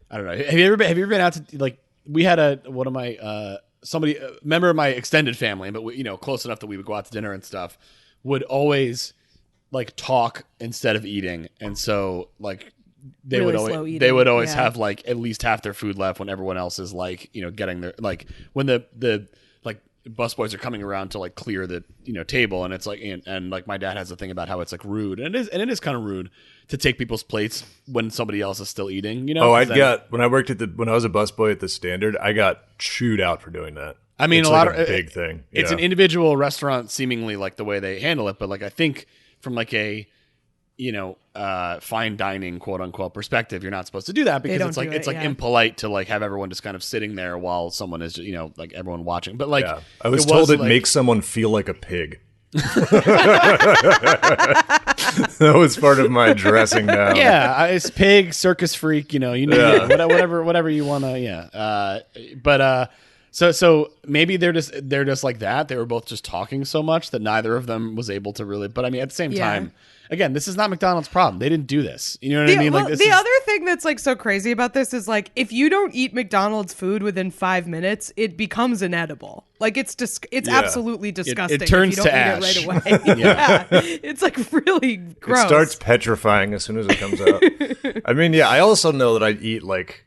I don't know. Have you ever been out to like? We had a member of my extended family, but we, close enough that we would go out to dinner and stuff. Would always like talk instead of eating, and so like they Really would slow always eating, have like at least half their food left when everyone else is like getting their like when the like busboys are coming around to like clear the table, and it's like and like my dad has a thing about how it's like rude, and it is kind of rude to take people's plates when somebody else is still eating. When I was a busboy at the Standard, I got chewed out for doing that. I mean, it's a big thing. It's an individual restaurant, seemingly like the way they handle it, but like I think from like a fine dining quote unquote perspective, you're not supposed to do that because it's impolite to like have everyone just kind of sitting there while someone is like everyone watching. But like I was told it makes someone feel like a pig. That was part of my dressing down. Yeah, it's pig, circus freak, whatever you want to. But so maybe they're just like that. They were both just talking so much that neither of them was able to really. But I mean, at the same time, again, this is not McDonald's problem. They didn't do this. You know what I mean? Like the other thing that's like so crazy about this is like if you don't eat McDonald's food within 5 minutes, it becomes inedible. Like it's absolutely disgusting. It turns if you don't to ash. eat it right away. yeah, it's like really gross. It starts petrifying as soon as it comes out. I mean, I also know that I eat like.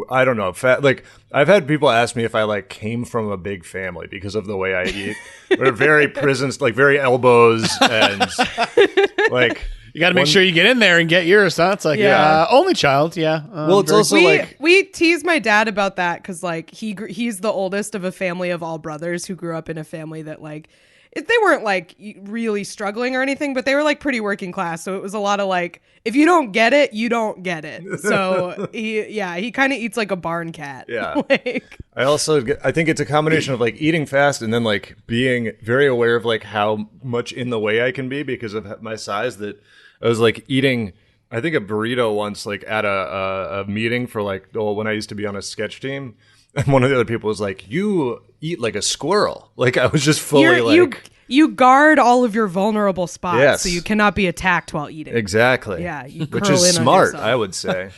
I don't know. Like I've had people ask me if I like came from a big family because of the way I eat. We're very prisons, like very elbows and like. You got to make sure you get in there and get yours. Huh? It's like only child. Yeah. Well, it's also we tease my dad about that because like he's the oldest of a family of all brothers who grew up in a family that like. They weren't like really struggling or anything, but they were like pretty working class. So it was a lot of like, if you don't get it, you don't get it. So he kind of eats like a barn cat. Yeah. I think it's a combination of like eating fast and then like being very aware of like how much in the way I can be because of my size that I was like eating, I think a burrito once like at a meeting for like, when I used to be on a sketch team. And one of the other people was like, "You eat like a squirrel." Like I was just fully you guard all of your vulnerable spots, yes. so you cannot be attacked while eating. Exactly. Yeah, which is smart, I would say.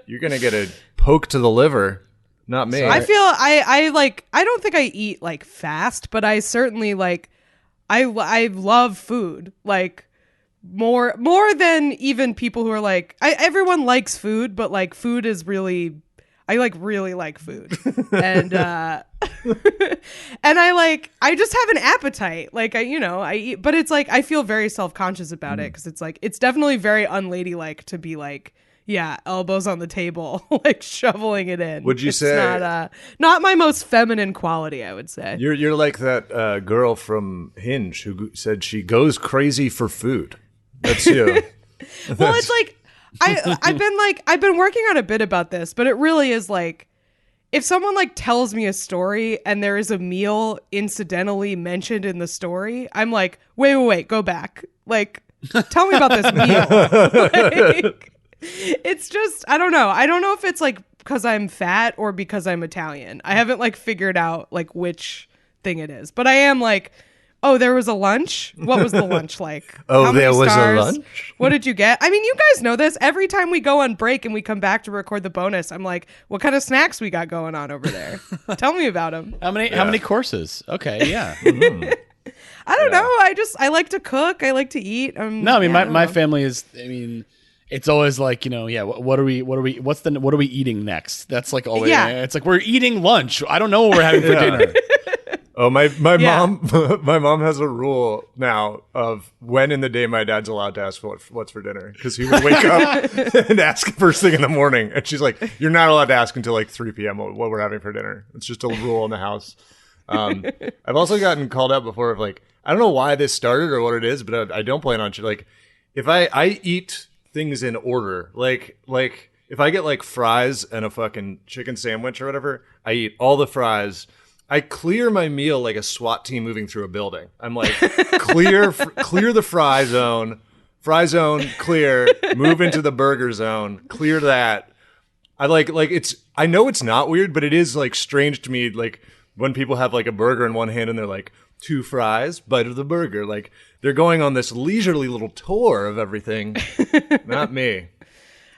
You're gonna get a poke to the liver, not me. I feel I don't think I eat like fast, but I certainly like I love food like more than even people who are like everyone likes food, but like food is really. I like really like food, and and I just have an appetite. Like I eat, but it's like I feel very self-conscious about it because it's like it's definitely very unladylike to be like, yeah, elbows on the table, like shoveling it in. Would you say not my most feminine quality? I would say you're like that girl from Hinge who said she goes crazy for food. That's you. Well, it's like I've been working on a bit about this, but it really is like if someone like tells me a story and there is a meal incidentally mentioned in the story, I'm like, wait, go back. Like, tell me about this meal. Like, it's just I don't know. I don't know if it's like because I'm fat or because I'm Italian. I haven't like figured out like which thing it is, but I am like, oh, there was a lunch. What was the lunch like? Oh, How many there was stars? a lunch? What did you get? I mean, you guys know this. Every time we go on break and we come back to record the bonus, I'm like, what kind of snacks we got going on over there? Tell me about them. How many courses? Okay, yeah. I don't know. I like to cook. I like to eat. No, I mean my family is. I mean, it's always like what are we eating next? That's like always. Yeah. It's like we're eating lunch. I don't know what we're having for dinner. Oh, my mom has a rule now of when in the day my dad's allowed to ask what's for dinner because he would wake up and ask first thing in the morning, and she's like, "You're not allowed to ask until like 3 p.m. what we're having for dinner." It's just a rule in the house. I've also gotten called out before of like I don't know why this started or what it is, but I don't plan on shit. Like if I eat things in order, like if I get like fries and a fucking chicken sandwich or whatever, I eat all the fries. I clear my meal like a SWAT team moving through a building. I'm like, clear the fry zone, clear, move into the burger zone, clear that. I like it's, I know it's not weird, but it is like strange to me. Like when people have like a burger in one hand and they're like 2 fries, bite of the burger. Like they're going on this leisurely little tour of everything. Not me.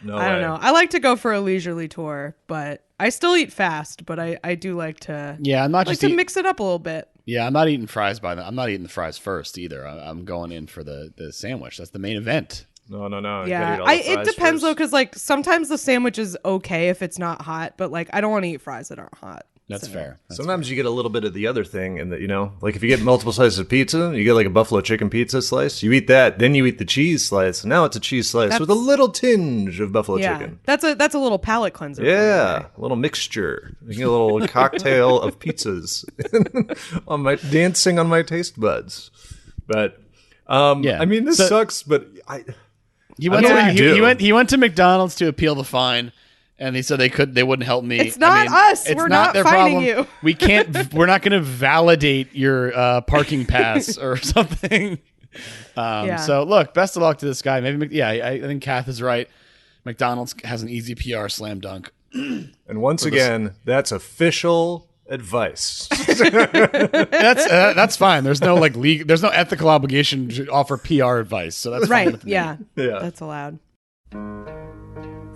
No I don't way. know. I like to go for a leisurely tour, but I still eat fast, but I do like to I'm not like to mix it up a little bit. Yeah, I'm not eating fries I'm not eating the fries first either. I'm going in for the sandwich. That's the main event. No. You gotta Yeah, eat all the it fries depends though, first. because like sometimes the sandwich is okay if it's not hot, but like I don't want to eat fries that aren't hot. That's So- fair. Sometimes you get a little bit of the other thing, and that like if you get multiple slices of pizza, you get like a buffalo chicken pizza slice. You eat that, then you eat the cheese slice. Now it's a cheese slice with a little tinge of buffalo Yeah, chicken. that's a little palate cleanser. for you, Yeah, right? a little mixture. You get a little cocktail of pizzas dancing on my taste buds. But Yeah. I mean, this sucks. But He I know what you do. he went to McDonald's to appeal the fine, and he said they wouldn't help me. It's not us. It's We're not not their fining problem. you. We can't. We're not going to validate your parking pass or something. So look, best of luck to this guy. Maybe I think Kath is right. McDonald's has an easy PR slam dunk. and once again, that's official advice. That's fine. There's no there's no ethical obligation to offer PR advice. So that's fine Right. with me. Yeah. Yeah. That's allowed.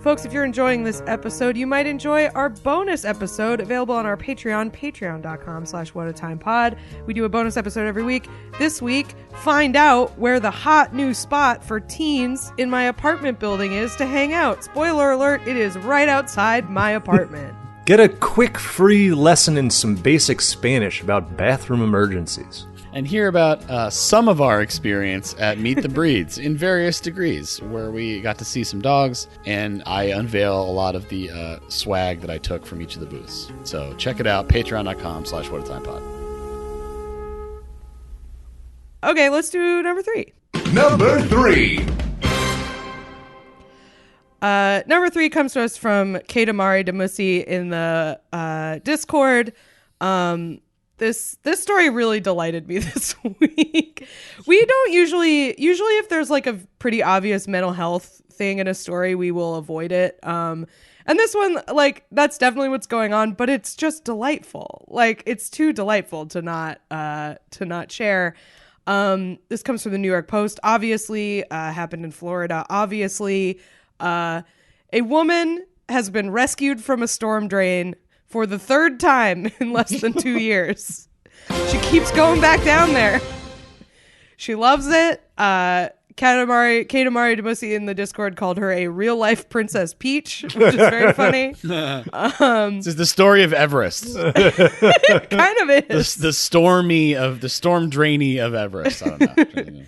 Folks, if you're enjoying this episode, you might enjoy our bonus episode available on our Patreon, patreon.com/whatatimepod. We do a bonus episode every week. This week, find out where the hot new spot for teens in my apartment building is to hang out. Spoiler alert, it is right outside my apartment. Get a quick free lesson in some basic Spanish about bathroom emergencies. And hear about some of our experience at Meet the Breeds in various degrees, where we got to see some dogs, and I unveil a lot of the swag that I took from each of the booths. So check it out, patreon.com/whatatimepod. Okay, let's do number 3. Number 3. Number 3 comes to us from Kate Amari Demusi in the Discord. This story really delighted me this week. We don't usually if there's like a pretty obvious mental health thing in a story, we will avoid it. And this one, like, that's definitely what's going on, but it's just delightful. Like, it's too delightful to not share. This comes from the New York Post. Obviously, happened in Florida. Obviously, a woman has been rescued from a storm drain for the 3rd time in less than 2 years. She keeps going back down there. She loves it. Katamari Demusi in the Discord called her a real life Princess Peach, which is very funny. This is the story of Everest. Kind of is. The storm drainy of Everest. I don't know.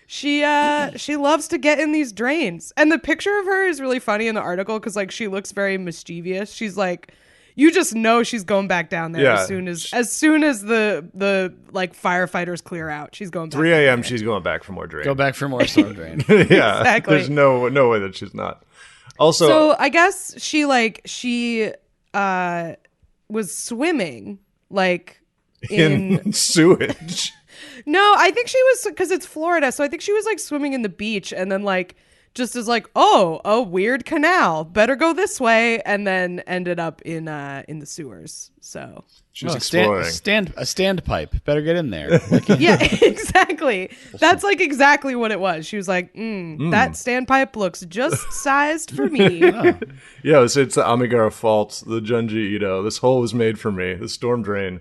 She loves to get in these drains, and the picture of her is really funny in the article because like she looks very mischievous. She's like, you just know she's going back down there as soon as the like firefighters clear out. She's going back. 3 a.m. She's going back for more drain. Go back for more storm drain. Yeah, Exactly. There's no way that she's not. Also, so I guess she was swimming like in sewage. No, I think she was, because it's Florida, so I think she was like swimming in the beach and then like just is like, oh, a weird canal, better go this way, and then ended up in the sewers. So She's exploring. A standpipe. Better get in there. yeah, exactly. That's like exactly what it was. She was like, that standpipe looks just sized for me. Yeah, so it's the Amigara fault, the Junji Ito. This hole was made for me, the storm drain.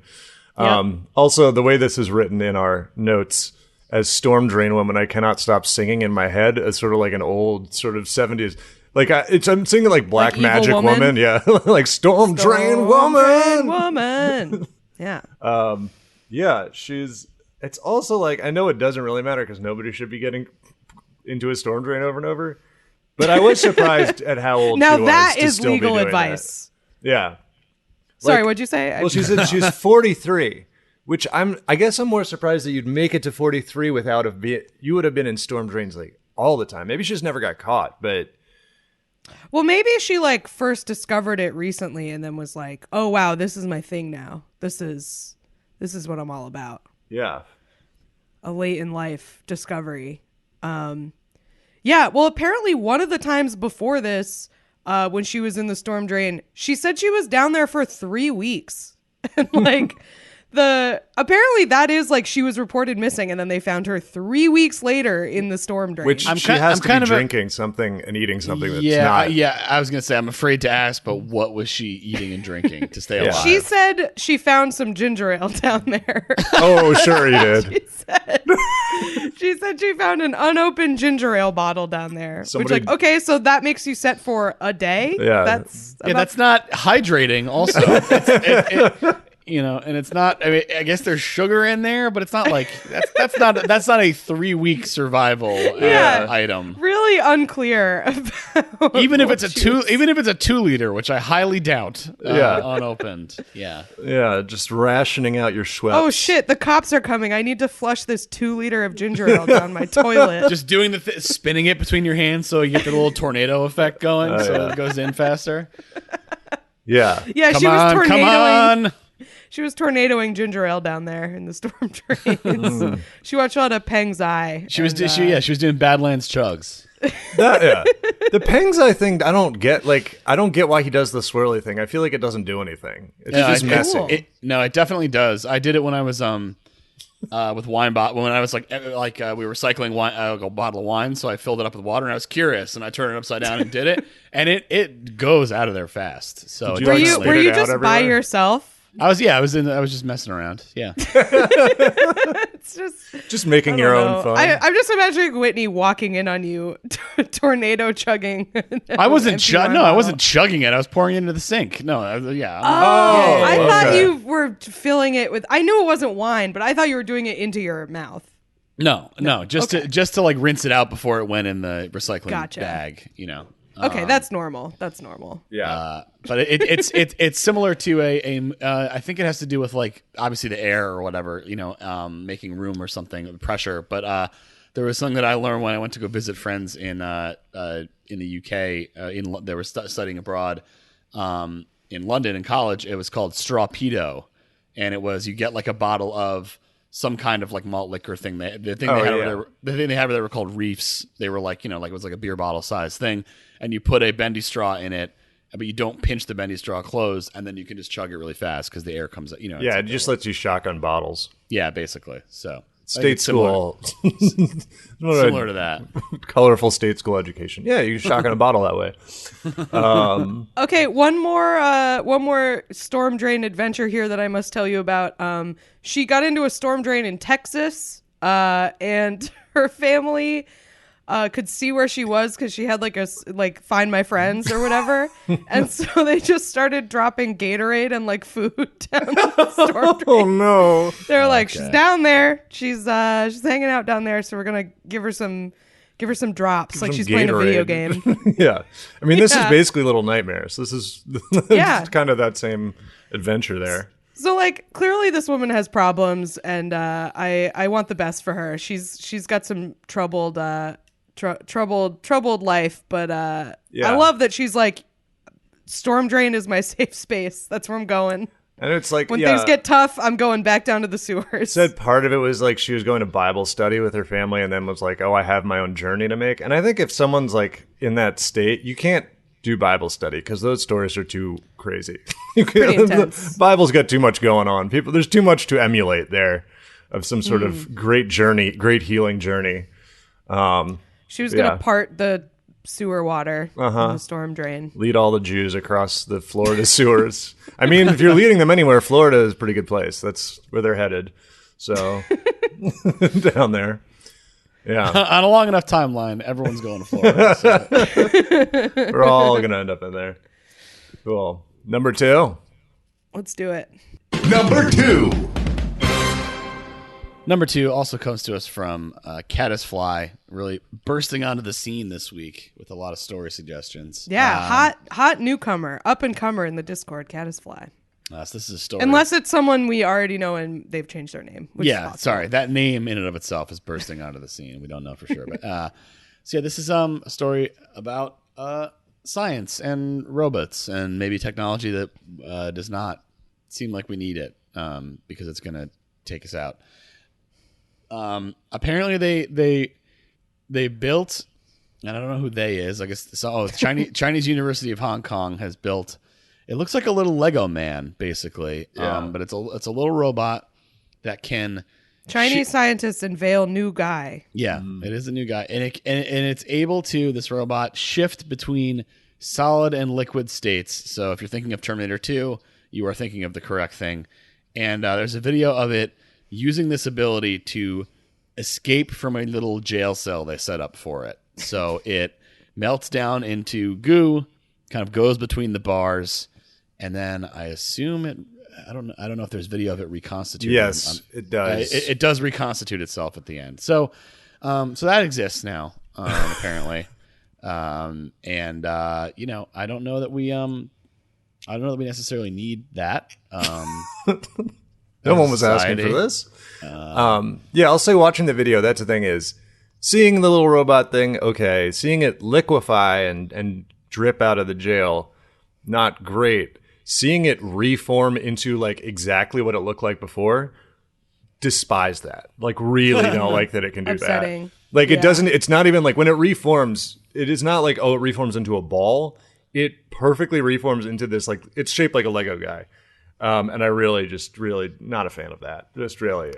Yep. Also, the way this is written in our notes as Storm Drain Woman, I cannot stop singing in my head as sort of like an old sort of 70s. Like I'm singing like Black Like Magic Evil Woman. Yeah, like Storm Drain Woman. Woman. Yeah. Yeah, it's also like, I know it doesn't really matter because nobody should be getting into a storm drain over and over. But I was surprised at how old Now she was. that to is still be legal doing advice. That. Yeah. Sorry, Like, what'd you say? Well, she said she's 43, which I guess I'm more surprised that you'd make it to 43 without you would have been in storm drains like all the time. Maybe she just never got caught, but Well, maybe she like first discovered it recently and then was like, "Oh wow, this is my thing now. This is what I'm all about." yeah. A late in life discovery. Yeah, well, apparently one of the times before this, when she was in the storm drain, she said she was down there for 3 weeks. And like apparently that is like she was reported missing and then they found her 3 weeks later in the storm drain. Which she has to be drinking something and eating something that's not. I was gonna say I'm afraid to ask, but what was she eating and drinking to stay alive? She said she found some ginger ale down there. Oh, sure he did. She said she found an unopened ginger ale bottle down there. Somebody- Which, like, okay, so that makes you set for a day? Yeah. That's not hydrating. Also, and it's not. I mean, I guess there's sugar in there, but it's not like that's not a 3 week survival item. Really unclear about Even if it's a 2 liter, which I highly doubt. Unopened. Yeah. Yeah, just rationing out your Schweppes. Oh shit, the cops are coming. I need to flush this 2 liter of ginger ale down my toilet. Just doing spinning it between your hands so you get the little tornado effect going, so it goes in faster. Yeah. Yeah, Come she was on, tornadoing. come on. She was tornadoing ginger ale down there in the storm drains. She watched a lot of Peng's Eye. She was doing Badlands chugs. The Peng's thing, I don't get why he does the swirly thing. I feel like it doesn't do anything. It's just messy. Cool. It definitely does. I did it when I was with wine bottle when I was like we were cycling wine, a bottle of wine, so I filled it up with water and I was curious and I turned it upside down and did it, and it goes out of there fast. So Did Were you, you spit it out just by everywhere? yourself? I was just messing around. Yeah. It's just making your I don't own know. fun. I'm just imagining Whitney walking in on you, tornado chugging. I wasn't chugging it. I was pouring it into the sink. No, I thought you were filling it with. I knew it wasn't wine, but I thought you were doing it into your mouth. No, just to like rinse it out before it went in the recycling bag. Okay, that's normal. That's normal. Yeah. But it's similar to I think it has to do with like obviously the air or whatever, making room or something, pressure. But there was something that I learned when I went to go visit friends in the UK. They were studying abroad in London in college. It was called strawpedo, and it was you get like a bottle of some kind of like malt liquor thing. The thing they had were called reefs. They were like like it was like a beer bottle size thing, and you put a bendy straw in it. But you don't pinch the bendy straw closed, and then you can just chug it really fast because the air comes out. Yeah, it just lets you shotgun bottles. Yeah, basically. So State school. Similar to that. Colorful state school education. Yeah, you can shotgun a bottle that way. Okay, one more storm drain adventure here that I must tell you about. She got into a storm drain in Texas, and her family could see where she was because she had like find my friends or whatever, and so they just started dropping Gatorade and like food down the storm drain. Oh no! They're like, she's down there. She's hanging out down there, so we're gonna give her some drops, like some she's playing a video Gatorade. game. Yeah, I mean, this is Yeah. basically Little Nightmares. This is Yeah. kind of that same adventure there. So like clearly this woman has problems, and I want the best for her. She's got some troubled life, but Yeah. I love that she's like, storm drain is my safe space. That's where I'm going. And it's like When things get tough, I'm going back down to the sewers. Said part of it was like she was going to Bible study with her family, and then was like, "Oh, I have my own journey to make." And I think if someone's like in that state, you can't do Bible study because those stories are too crazy. Pretty intense. The Bible's got too much going on. There's too much to emulate there of some sort of great journey, great healing journey. She was Yeah. gonna part the sewer water in the storm drain. Lead all the Jews across the Florida sewers. I mean, if you're leading them anywhere, Florida is a pretty good place. That's where they're headed. So down there. Yeah. On a long enough timeline, everyone's going to Florida. So. We're all going to end up in there. Cool. Number 2. Let's do it. Number 2. Number 2 also comes to us from Caddisfly, really bursting onto the scene this week with a lot of story suggestions. Yeah, hot newcomer, up and comer in the Discord, Caddisfly. So this is a story. Unless it's someone we already know and they've changed their name. Which is Yeah, possible. sorry. That name in and of itself is bursting onto the scene. We don't know for sure. But so yeah, this is a story about science and robots and maybe technology that does not seem like we need it because it's going to take us out. Apparently they built, and I don't know who they is. I guess it's Chinese University of Hong Kong has built. It looks like a little Lego man, basically. Yeah. But it's a little robot that can. Chinese scientists unveil new guy. Yeah, it is a new guy, and it's able to, this robot, shift between solid and liquid states. So if you're thinking of Terminator 2, you are thinking of the correct thing. And there's a video of it using this ability to escape from a little jail cell they set up for it. So it melts down into goo, kind of goes between the bars, and then I assume it. I don't know if there's video of it reconstituting. Yes, it does. It does reconstitute itself at the end. So that exists now, apparently. And I don't know that we necessarily need that. No one was asking for this. Yeah, I'll say watching the video, that's the thing is, seeing the little robot thing, okay. Seeing it liquefy and drip out of the jail, not great. Seeing it reform into like exactly what it looked like before, despise that. Like really don't like that it can do Upsetting. that. Like it Yeah. doesn't, it's not even like when it reforms, it is not like, oh, it reforms into a ball. It perfectly reforms into this, like it's shaped like a Lego guy. And I really not a fan of that. Just really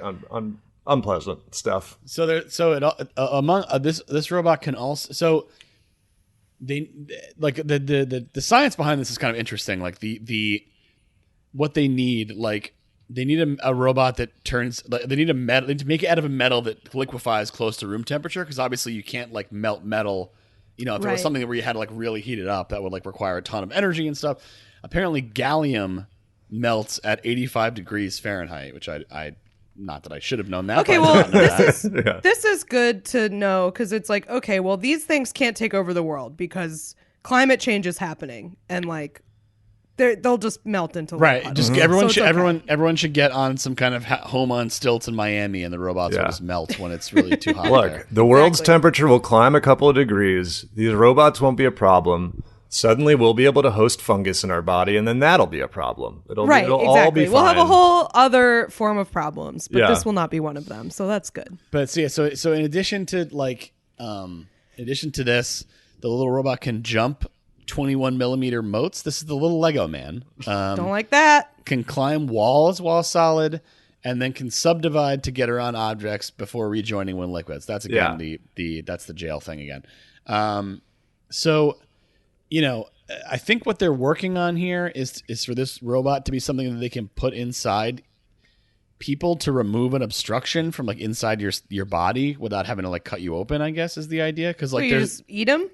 unpleasant stuff. This robot can also they like the science behind this is kind of interesting. Like what they need, like they need a robot that turns. They need a metal. They need to make it out of a metal that liquefies close to room temperature, because obviously you can't like melt metal. You know, if there was Right. something where you had to like really heat it up, that would like require a ton of energy and stuff. Apparently, gallium melts at 85 degrees Fahrenheit, which I not that I should have known that. Okay, but I well, did not know that. Yeah. this is good to know because it's like, okay, well, these things can't take over the world because climate change is happening, and like they'll just melt into Right. liquid. Just So everyone it's should okay. everyone should get on some kind of home on stilts in Miami, and the robots will Yeah. just melt when it's really too hot. Look, there. the world's Exactly. temperature will climb a couple of degrees. These robots won't be a problem. Suddenly, we'll be able to host fungus in our body, and then that'll be a problem. It'll Right, all exactly. be fine. We'll have a whole other form of problems, but Yeah. this will not be one of them. So that's good. But so in addition to this, the little robot can jump 21 millimeter moats. This is the little Lego man. Don't like that. Can climb walls while solid, and then can subdivide to get around objects before rejoining when liquids. That's again that's the jail thing again. So, you know, I think what they're working on here is for this robot to be something that they can put inside people to remove an obstruction from like inside your body without having to like cut you open, I guess is the idea. Because like you just eat them.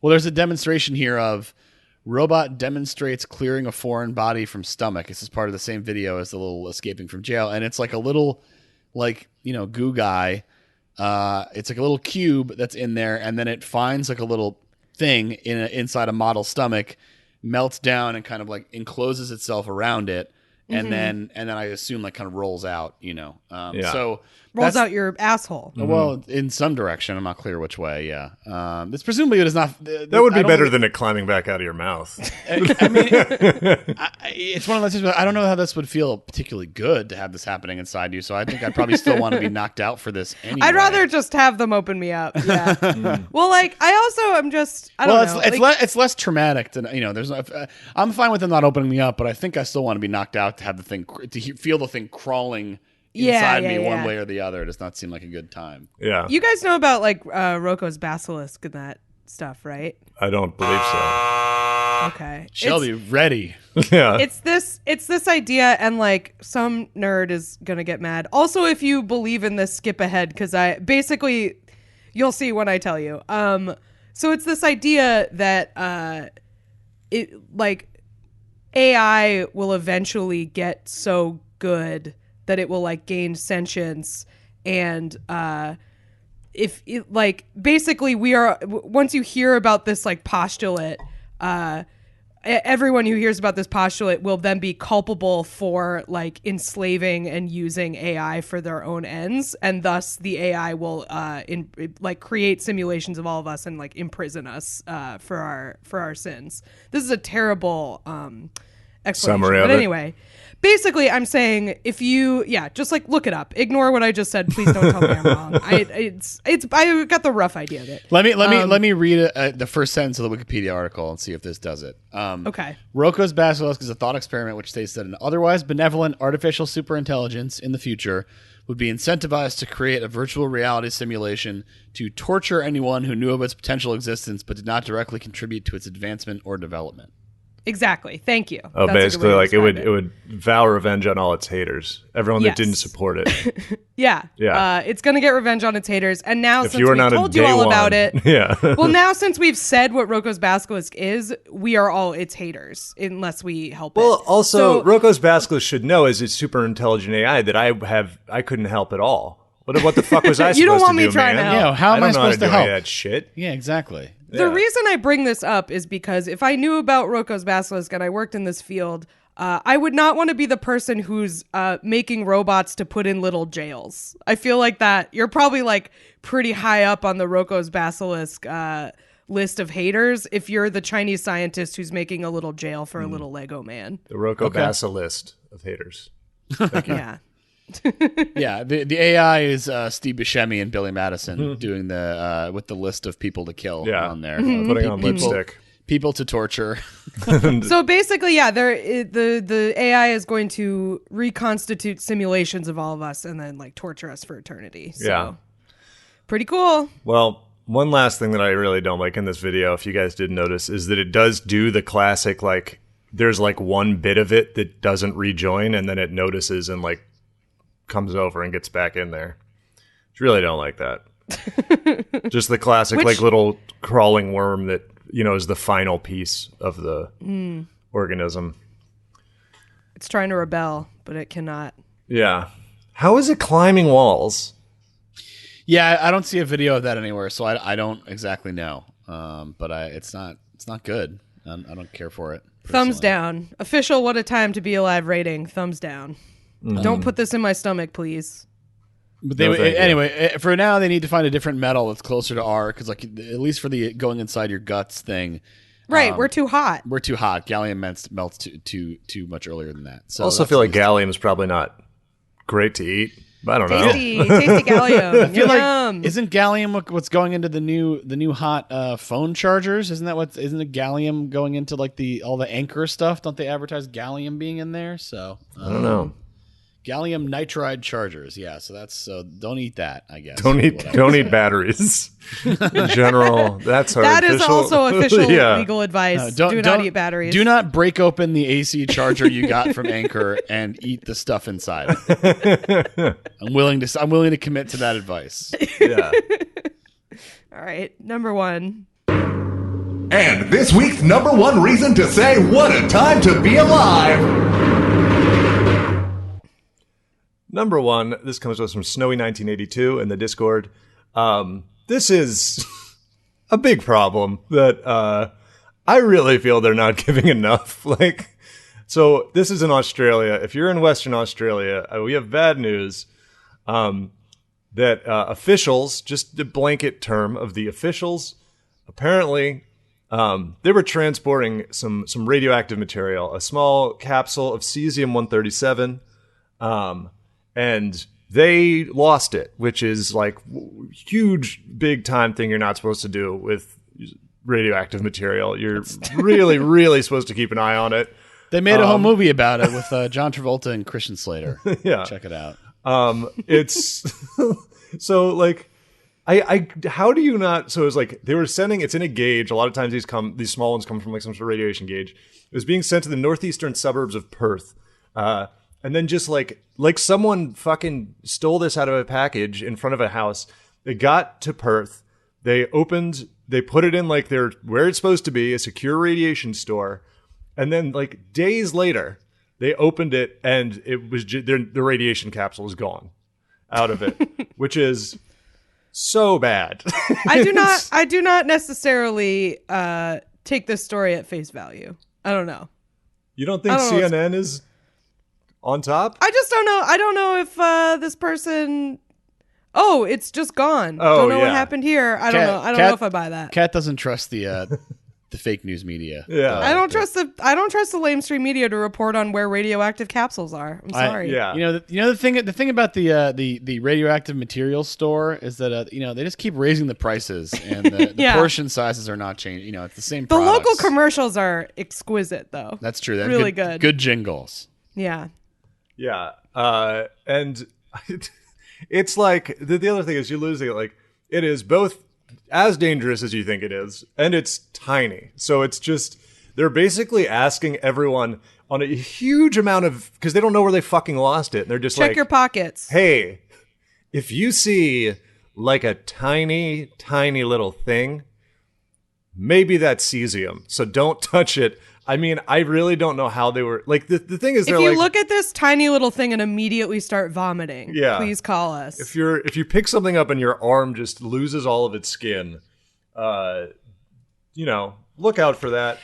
Well, there's a demonstration here of robot demonstrates clearing a foreign body from stomach. This is part of the same video as the little escaping from jail. And it's like a little, like, goo guy. It's like a little cube that's in there. And then it finds like a little thing inside a model stomach, melts down and kind of like encloses itself around it. And then I assume like kind of rolls out, so rolls out your asshole. Well, in some direction, I'm not clear which way. Yeah, this presumably it is not. That would be better than it climbing back out of your mouth. I mean, it's one of those things. I don't know how this would feel particularly good to have this happening inside you. So I think I'd probably still want to be knocked out for this anyway. I'd rather just have them open me up. Yeah. Well, like I also am just. I don't know. It's less traumatic than There's. I'm fine with them not opening me up, but I think I still want to be knocked out to have the thing feel the thing crawling inside me one way or the other. It does not seem like a good time. Yeah. You guys know about like Rocco's basilisk and that stuff, right? I don't believe so. Okay. Shelby, ready. Yeah. It's this idea, and like some nerd is gonna get mad. Also, if you believe in this, skip ahead because you'll see when I tell you. So it's this idea that it like AI will eventually get so good that it will like gain sentience, and if it, like basically once you hear about this like postulate, everyone who hears about this postulate will then be culpable for like enslaving and using AI for their own ends, and thus the AI will create simulations of all of us and like imprison us for our sins. This is a terrible explanation. Summary of but it. anyway, basically I'm saying if you just like look it up, ignore what I just said, please don't tell me I'm wrong. I got the rough idea of it. Let me read the first sentence of the Wikipedia article and see if this does it. Okay. Rocco's basilisk is a thought experiment which states that an otherwise benevolent artificial superintelligence in the future would be incentivized to create a virtual reality simulation to torture anyone who knew of its potential existence but did not directly contribute to its advancement or development. Exactly. Thank you. Oh, That's basically, like it describe would vow revenge on all its haters, everyone that Yes. didn't support it. Yeah. Yeah. It's going to get revenge on its haters. And now, If since you were we've not told in you day all one, about it, yeah. well, now since we've said what Rocco's basilisk is, we are all its haters unless we help Well, it. also, So- Rocco's basilisk should know as its super intelligent AI that I couldn't help at all. What the fuck was I supposed to do, You don't want me trying to man? help. Yeah, how am I don't know how supposed to do any of help? that shit. Yeah, exactly. The reason I bring this up is because if I knew about Rocco's basilisk and I worked in this field, I would not want to be the person who's making robots to put in little jails. I feel like that you're probably like pretty high up on the Rocco's basilisk list of haters if you're the Chinese scientist who's making a little jail for a little Lego man. The Rocco basilisk of haters. Yeah. Yeah, the AI is Steve Buscemi and Billy Madison doing the with the list of people to kill on there. Putting on lipstick. People to torture. So basically, the AI is going to reconstitute simulations of all of us and then like torture us for eternity. So, Yeah. pretty cool. Well, one last thing that I really don't like in this video, if you guys did notice, is that it does do the classic, like, there's like one bit of it that doesn't rejoin and then it notices and like comes over and gets back in there. I really don't like that. Just the classic, like, little crawling worm that, is the final piece of the organism. It's trying to rebel, but it cannot. Yeah. How is it climbing walls? Yeah, I don't see a video of that anywhere, so I don't exactly know. But it's not good. I don't care for it. Thumbs personally. down. Official What a Time to Be Alive rating. Thumbs down. Don't put this in my stomach, please. But No, thank you. anyway, for now they need to find a different metal that's closer to R, because like at least for the going inside your guts thing, Right, we're too hot. we're too hot. Gallium melts too much earlier than that. So I also feel like gallium is probably not great to eat. But I don't know. Tasty gallium. I feel Yum. like isn't gallium what's going into the new hot phone chargers? Isn't it gallium going into like all the Anchor stuff? Don't they advertise gallium being in there? So I don't know. Gallium nitride chargers. Yeah, so that's don't eat that. I guess Don't eat batteries. In general, that's our That is official, also official yeah. legal advice. Do not eat batteries. Do not break open the AC charger you got from Anchor and eat the stuff inside. I'm willing to commit to that advice. Yeah. All right, number 1. And this week's number 1 reason to say what a time to be alive. Number 1, this comes to us from Snowy 1982 in the Discord. This is a big problem that I really feel they're not giving enough. So this is in Australia. If you're in Western Australia, we have bad news that officials, just the blanket term of the officials, apparently they were transporting some radioactive material, a small capsule of cesium-137, and they lost it, which is like huge, big time thing you're not supposed to do with radioactive material. You're really, really supposed to keep an eye on it. They made a whole movie about it with John Travolta and Christian Slater. Yeah. Check it out. It's so like, I how do you not? So it's like they were sending. It's in a gauge. A lot of times these small ones come from like some sort of radiation gauge. It was being sent to the northeastern suburbs of Perth, and then just like someone fucking stole this out of a package in front of a house. It got to Perth. They put it in like where it's supposed to be, a secure radiation store, and then like days later, they opened it and it was the radiation capsule was gone out of it, which is so bad. I do not necessarily take this story at face value. I don't know. You don't think CNN is on top? I just don't know. I don't know if this person. Oh, it's just gone. Oh, don't know what yeah. happened here. I don't know. I don't know if I buy that. Kat doesn't trust the fake news media. Yeah. I don't trust the lamestream media to report on where radioactive capsules are. I'm sorry. Yeah. The thing about the radioactive materials store is that they just keep raising the prices and the Yeah. portion sizes are not changing. It's the same. The products. local commercials are exquisite, though. That's true. They're really good. Good jingles. Yeah. Yeah. And it's like the other thing is you're losing it. Like it is both as dangerous as you think it is, and it's tiny. So it's just they're basically asking everyone on a huge amount of because they don't know where they fucking lost it. And they're just Check like, your pockets. hey, if you see like a tiny, tiny little thing, maybe that's cesium. So don't touch it. I mean, I really don't know how they were like the thing is they're If you like, look at this tiny little thing and immediately start vomiting, Yeah. please call us. if you pick something up and your arm just loses all of its skin, look out for that.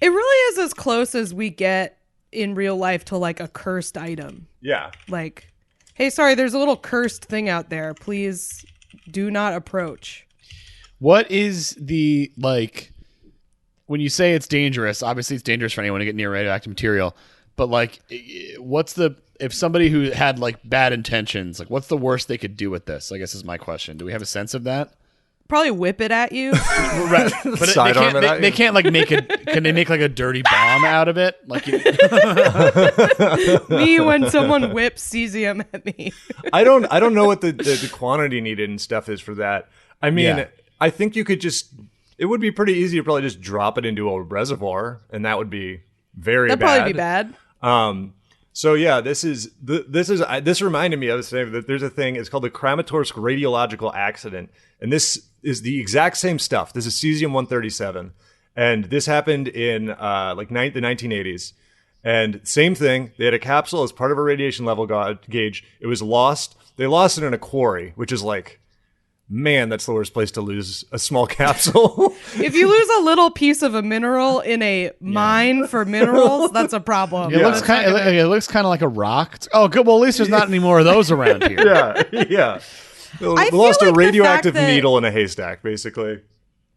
It really is as close as we get in real life to like a cursed item. Yeah. Like, hey, sorry, there's a little cursed thing out there. Please do not approach. What is the like? When you say it's dangerous, obviously it's dangerous for anyone to get near radioactive material. But like, if somebody who had like bad intentions, like what's the worst they could do with this? I guess is my question. Do we have a sense of that? Probably whip it at you. Right. But Sidearm it at you? they can't like make it. Can they make like a dirty bomb out of it? Like Me when someone whips cesium at me. I don't know what the quantity needed and stuff is for that. I mean, Yeah. I think you could it would be pretty easy to probably just drop it into a reservoir, and that would be very That'd bad. probably be bad. So yeah, this reminded me of saying that there's a thing. It's called the Kramatorsk radiological accident, and this is the exact same stuff. This is cesium-137, and this happened in the 1980s. And same thing. They had a capsule as part of a radiation level gauge. It was lost. They lost it in a quarry, which is like, man, that's the worst place to lose a small capsule. If you lose a little piece of a mineral in a mine for minerals, that's a problem. it looks kind of like a rock. Oh, good. Well, at least there's not any more of those around here. Yeah. We feel lost like a the radioactive fact that- needle in a haystack, basically.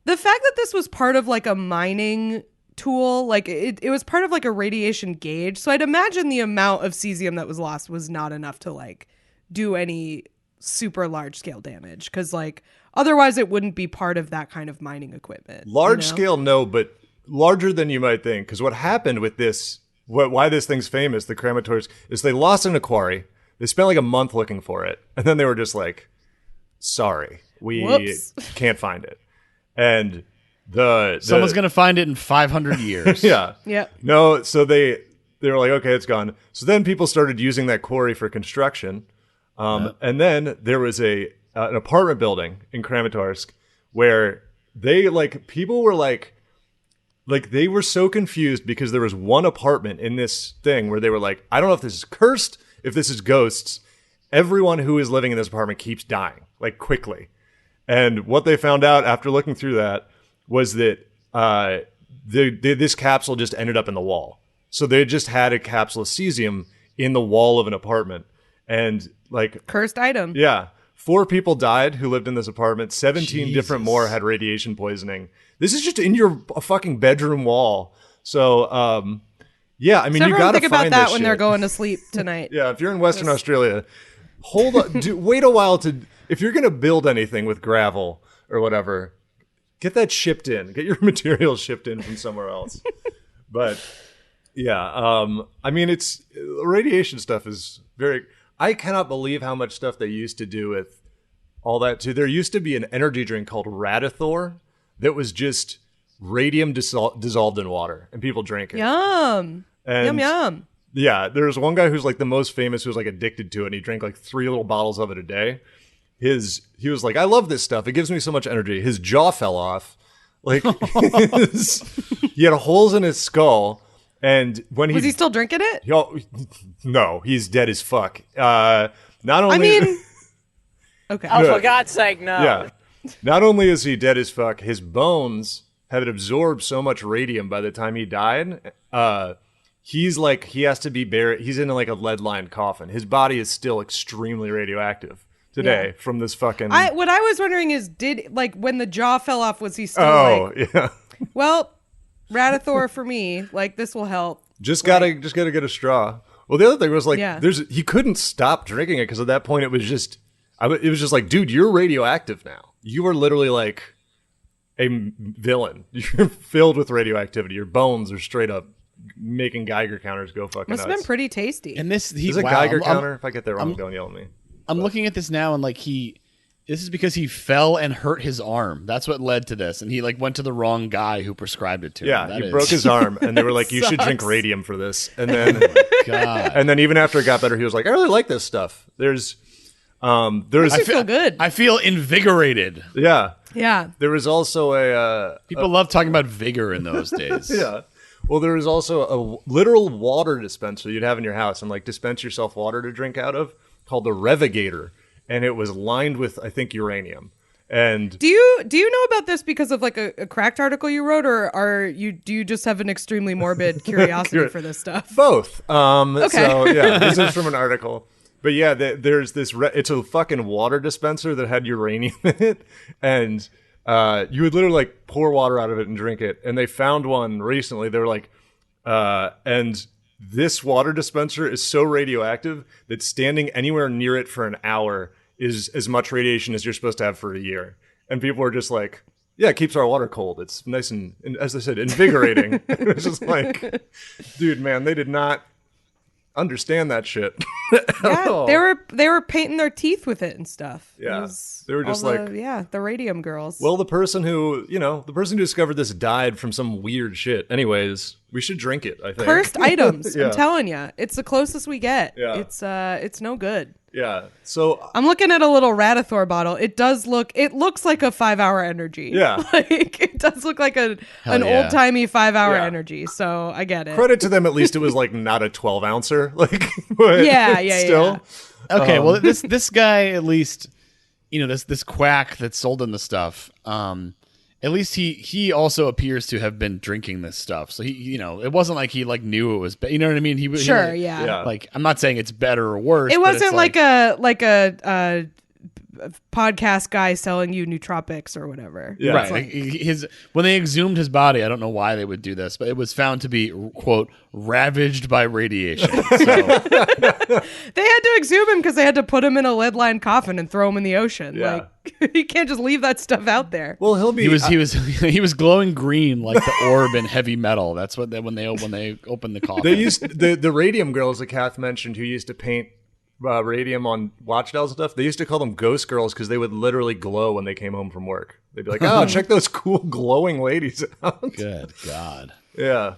The fact that this was part of like a mining tool, like it was part of like a radiation gauge. So I'd imagine the amount of cesium that was lost was not enough to like do any super large scale damage, because like otherwise it wouldn't be part of that kind of mining equipment. Large scale, no, but larger than you might think. Because what happened with this, why this thing's famous, the Kramatorsk, is they lost in a quarry. They spent like a month looking for it, and then they were just like, "Sorry, we Whoops. can't find it." And Someone's gonna find it in 500 years. yeah. Yep. No, so they were like, okay, it's gone. So then people started using that quarry for construction. And then there was an apartment building in Kramatorsk where people were like they were so confused because there was one apartment in this thing where they were like, I don't know if this is cursed, if this is ghosts. Everyone who is living in this apartment keeps dying, like quickly. And what they found out after looking through that was that this capsule just ended up in the wall. So they just had a capsule of cesium in the wall of an apartment. And like... Cursed item. Yeah. 4 people died who lived in this apartment. 17 Jesus. different more had radiation poisoning. This is just in your fucking bedroom wall. So, yeah, I mean, So you everyone gotta think about find that this when shit. they're going to sleep tonight. Yeah, if you're in Western Australia, hold on. Wait a while if you're going to build anything with gravel or whatever, get that shipped in. Get your materials shipped in from somewhere else. But yeah, I mean, radiation stuff is very... I cannot believe how much stuff they used to do with all that too. There used to be an energy drink called Radithor that was just radium dissolved in water, and people drank it. Yum. And Yum. yeah, there's one guy who's like the most famous who's like addicted to it, and he drank like 3 little bottles of it a day. He was like, I love this stuff. It gives me so much energy. His jaw fell off. Like he had holes in his skull, and when Was he still drinking it? No, he's dead as fuck. Not only I mean, okay. Oh, for God's sake, no. yeah, not only is he dead as fuck, his bones had absorbed so much radium by the time he died. He has to be buried. He's in like a lead-lined coffin. His body is still extremely radioactive today from this fucking. What I was wondering is, when the jaw fell off, was he still yeah. well, Radithor for me, like this will help. Just gotta get a straw. Well, the other thing was like, Yeah. he couldn't stop drinking it because at that point it was just like, dude, you're radioactive now. You are literally like a villain. You're filled with radioactivity. Your bones are straight up making Geiger counters go fucking Must have nuts. been pretty tasty. And this, Is it wow, Geiger I'm- counter? If I get that wrong, don't yell at me. I'm looking at this now, and like this is because he fell and hurt his arm. That's what led to this, and he like went to the wrong guy who prescribed it to him. Yeah, That he is- broke his arm, and they were like, "You should drink Sucks. radium for this." And then, God. and then even after it got better, he was like, "I really like this stuff." There's I feel good. I feel invigorated. yeah, Yeah. there was also a People love talking about vigor in those days. yeah. Well, there was also a literal water dispenser you'd have in your house and like dispense yourself water to drink out of called the Revigator, and it was lined with I think uranium. And Do you know about this because of like a Cracked article you wrote, or do you just have an extremely morbid curiosity for this stuff? both. Okay. So yeah, this is from an article. But yeah, there's this. It's a fucking water dispenser that had uranium in it, and you would literally like pour water out of it and drink it. And they found one recently. They were like, and this water dispenser is so radioactive that standing anywhere near it for an hour is as much radiation as you're supposed to have for a year. And people were just like, yeah, it keeps our water cold. It's nice and as I said, invigorating. It was just like, dude, man, they did not understand that shit. Yeah, they were painting their teeth with it and stuff. It Yeah. was They were just all like- the radium girls. Well, the person who discovered this died from some weird shit. Anyways, we should drink it, I think. Cursed items. Yeah. I'm telling you, it's the closest we get. Yeah. It's no good. Yeah. So, I'm looking at a little Radithor bottle. It looks like a 5-hour energy. Yeah. Like it does look like an yeah. old timey 5-hour Yeah. energy. So I get it. credit to them, at least it was like not a 12-ouncer. Like, but Yeah, still. Okay, well this guy at least, this quack that sold him the stuff. At least he also appears to have been drinking this stuff. So he it wasn't like he like knew it was. You know what I mean? Sure, he, yeah. Yeah. Like I'm not saying it's better or worse. It but wasn't it's like a podcast guy selling you nootropics or whatever. Yeah. Right. It's Like, like- when they exhumed his body, I don't know why they would do this, but it was found to be, quote, ravaged by radiation. So, they had to exhume him because they had to put him in a lead-lined coffin and throw him in the ocean. Yeah. Like you can't just leave that stuff out there. Well, he'll be. he was glowing green like the orb in Heavy Metal. That's what when they opened the coffin. They used the radium girls that Kath mentioned who used to paint radium on watch dials and stuff, they used to call them ghost girls because they would literally glow when they came home from work. They'd be like, oh, check those cool glowing ladies out. Good God. Yeah.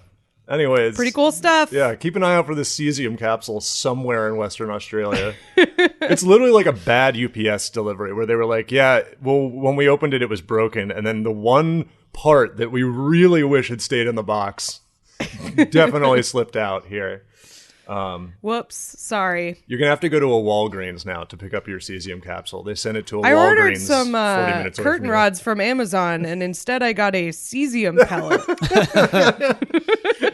Anyways. Pretty cool stuff. Yeah, keep an eye out for this cesium capsule somewhere in Western Australia. It's literally like a bad UPS delivery where they were like, yeah, well, when we opened it, it was broken. And then the one part that we really wish had stayed in the box definitely slipped out here. Whoops. Sorry. You're going to have to go to a Walgreens now to pick up your cesium capsule. They sent it to a I Walgreens ordered some 40 minutes away curtain from you. rods from Amazon, and instead I got a cesium pellet.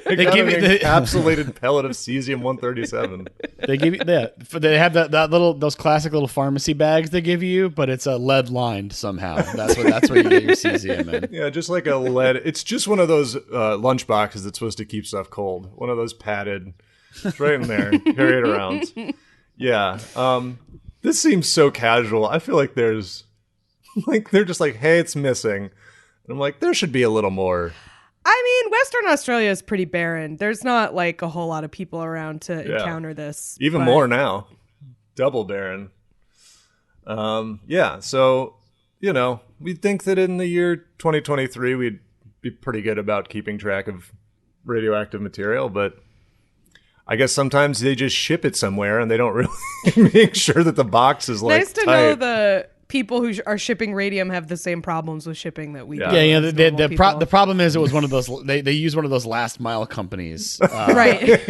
They give you the encapsulated pellet of cesium-137. They give you they have that little, those classic little pharmacy bags they give you, but it's lead lined somehow. That's where you get your cesium in. Yeah, just like a lead. It's just one of those lunch boxes that's supposed to keep stuff cold. One of those padded. It's right in there. Carry it around. Yeah. This seems so casual. I feel like there's they're just like, hey, it's missing. And I'm like, there should be a little more. I mean, Western Australia is pretty barren. There's not like a whole lot of people around to encounter this. Even more now. Double barren. Yeah, so, we think that in the year 2023 we'd be pretty good about keeping track of radioactive material, but I guess sometimes they just ship it somewhere and they don't really make sure that the box is like nice to tight. know the people who are shipping radium have the same problems with shipping that we do. Yeah, as normal people. the problem is it was one of those, they use one of those last mile companies. Right.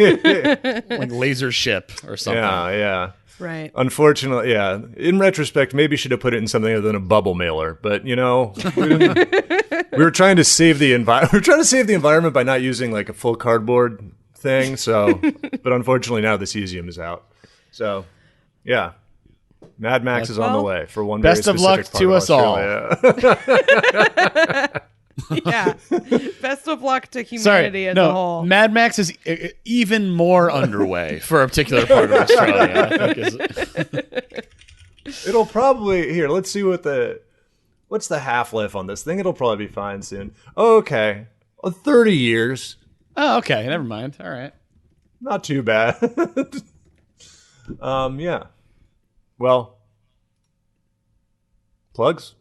Like Laser Ship or something. Yeah. Right. Unfortunately, yeah. In retrospect, maybe should have put it in something other than a bubble mailer. But we were trying to save the environment. We were trying to save the environment by not using like a full cardboard thing. So, but unfortunately, now the cesium is out. So, yeah. Mad Max is on the way for one. Best very of luck specific to us all. Yeah. Best of luck to humanity as a whole. Mad Max is even more underway for a particular part of Australia. I think It'll probably let's see what's the half-life on this thing. It'll probably be fine soon. Okay, 30 years. Oh, okay. Never mind. All right. Not too bad. Yeah. Well, plugs.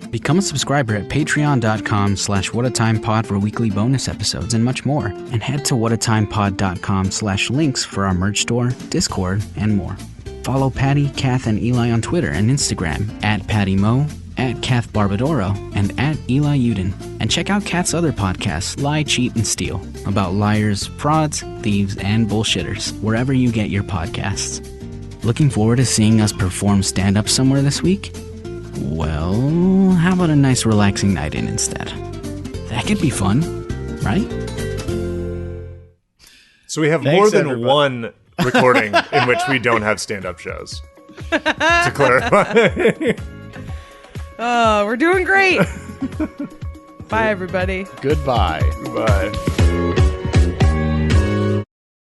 Become a subscriber at patreon.com/whatatimepod for weekly bonus episodes and much more. And head to whatatimepod.com/links for our merch store, Discord, and more. Follow Patty, Kath, and Eli on Twitter and Instagram at PattyMo, at Kath Barbadoro, and at Eli Uden. And check out Kath's other podcasts, Lie, Cheat, and Steal, about liars, frauds, thieves, and bullshitters, wherever you get your podcasts. Looking forward to seeing us perform stand-up somewhere this week? Well, how about a nice relaxing night in instead? That could be fun, right? So we have more than one recording in which we don't have stand-up shows. To clarify. Oh, we're doing great. Bye, everybody. Goodbye. Bye.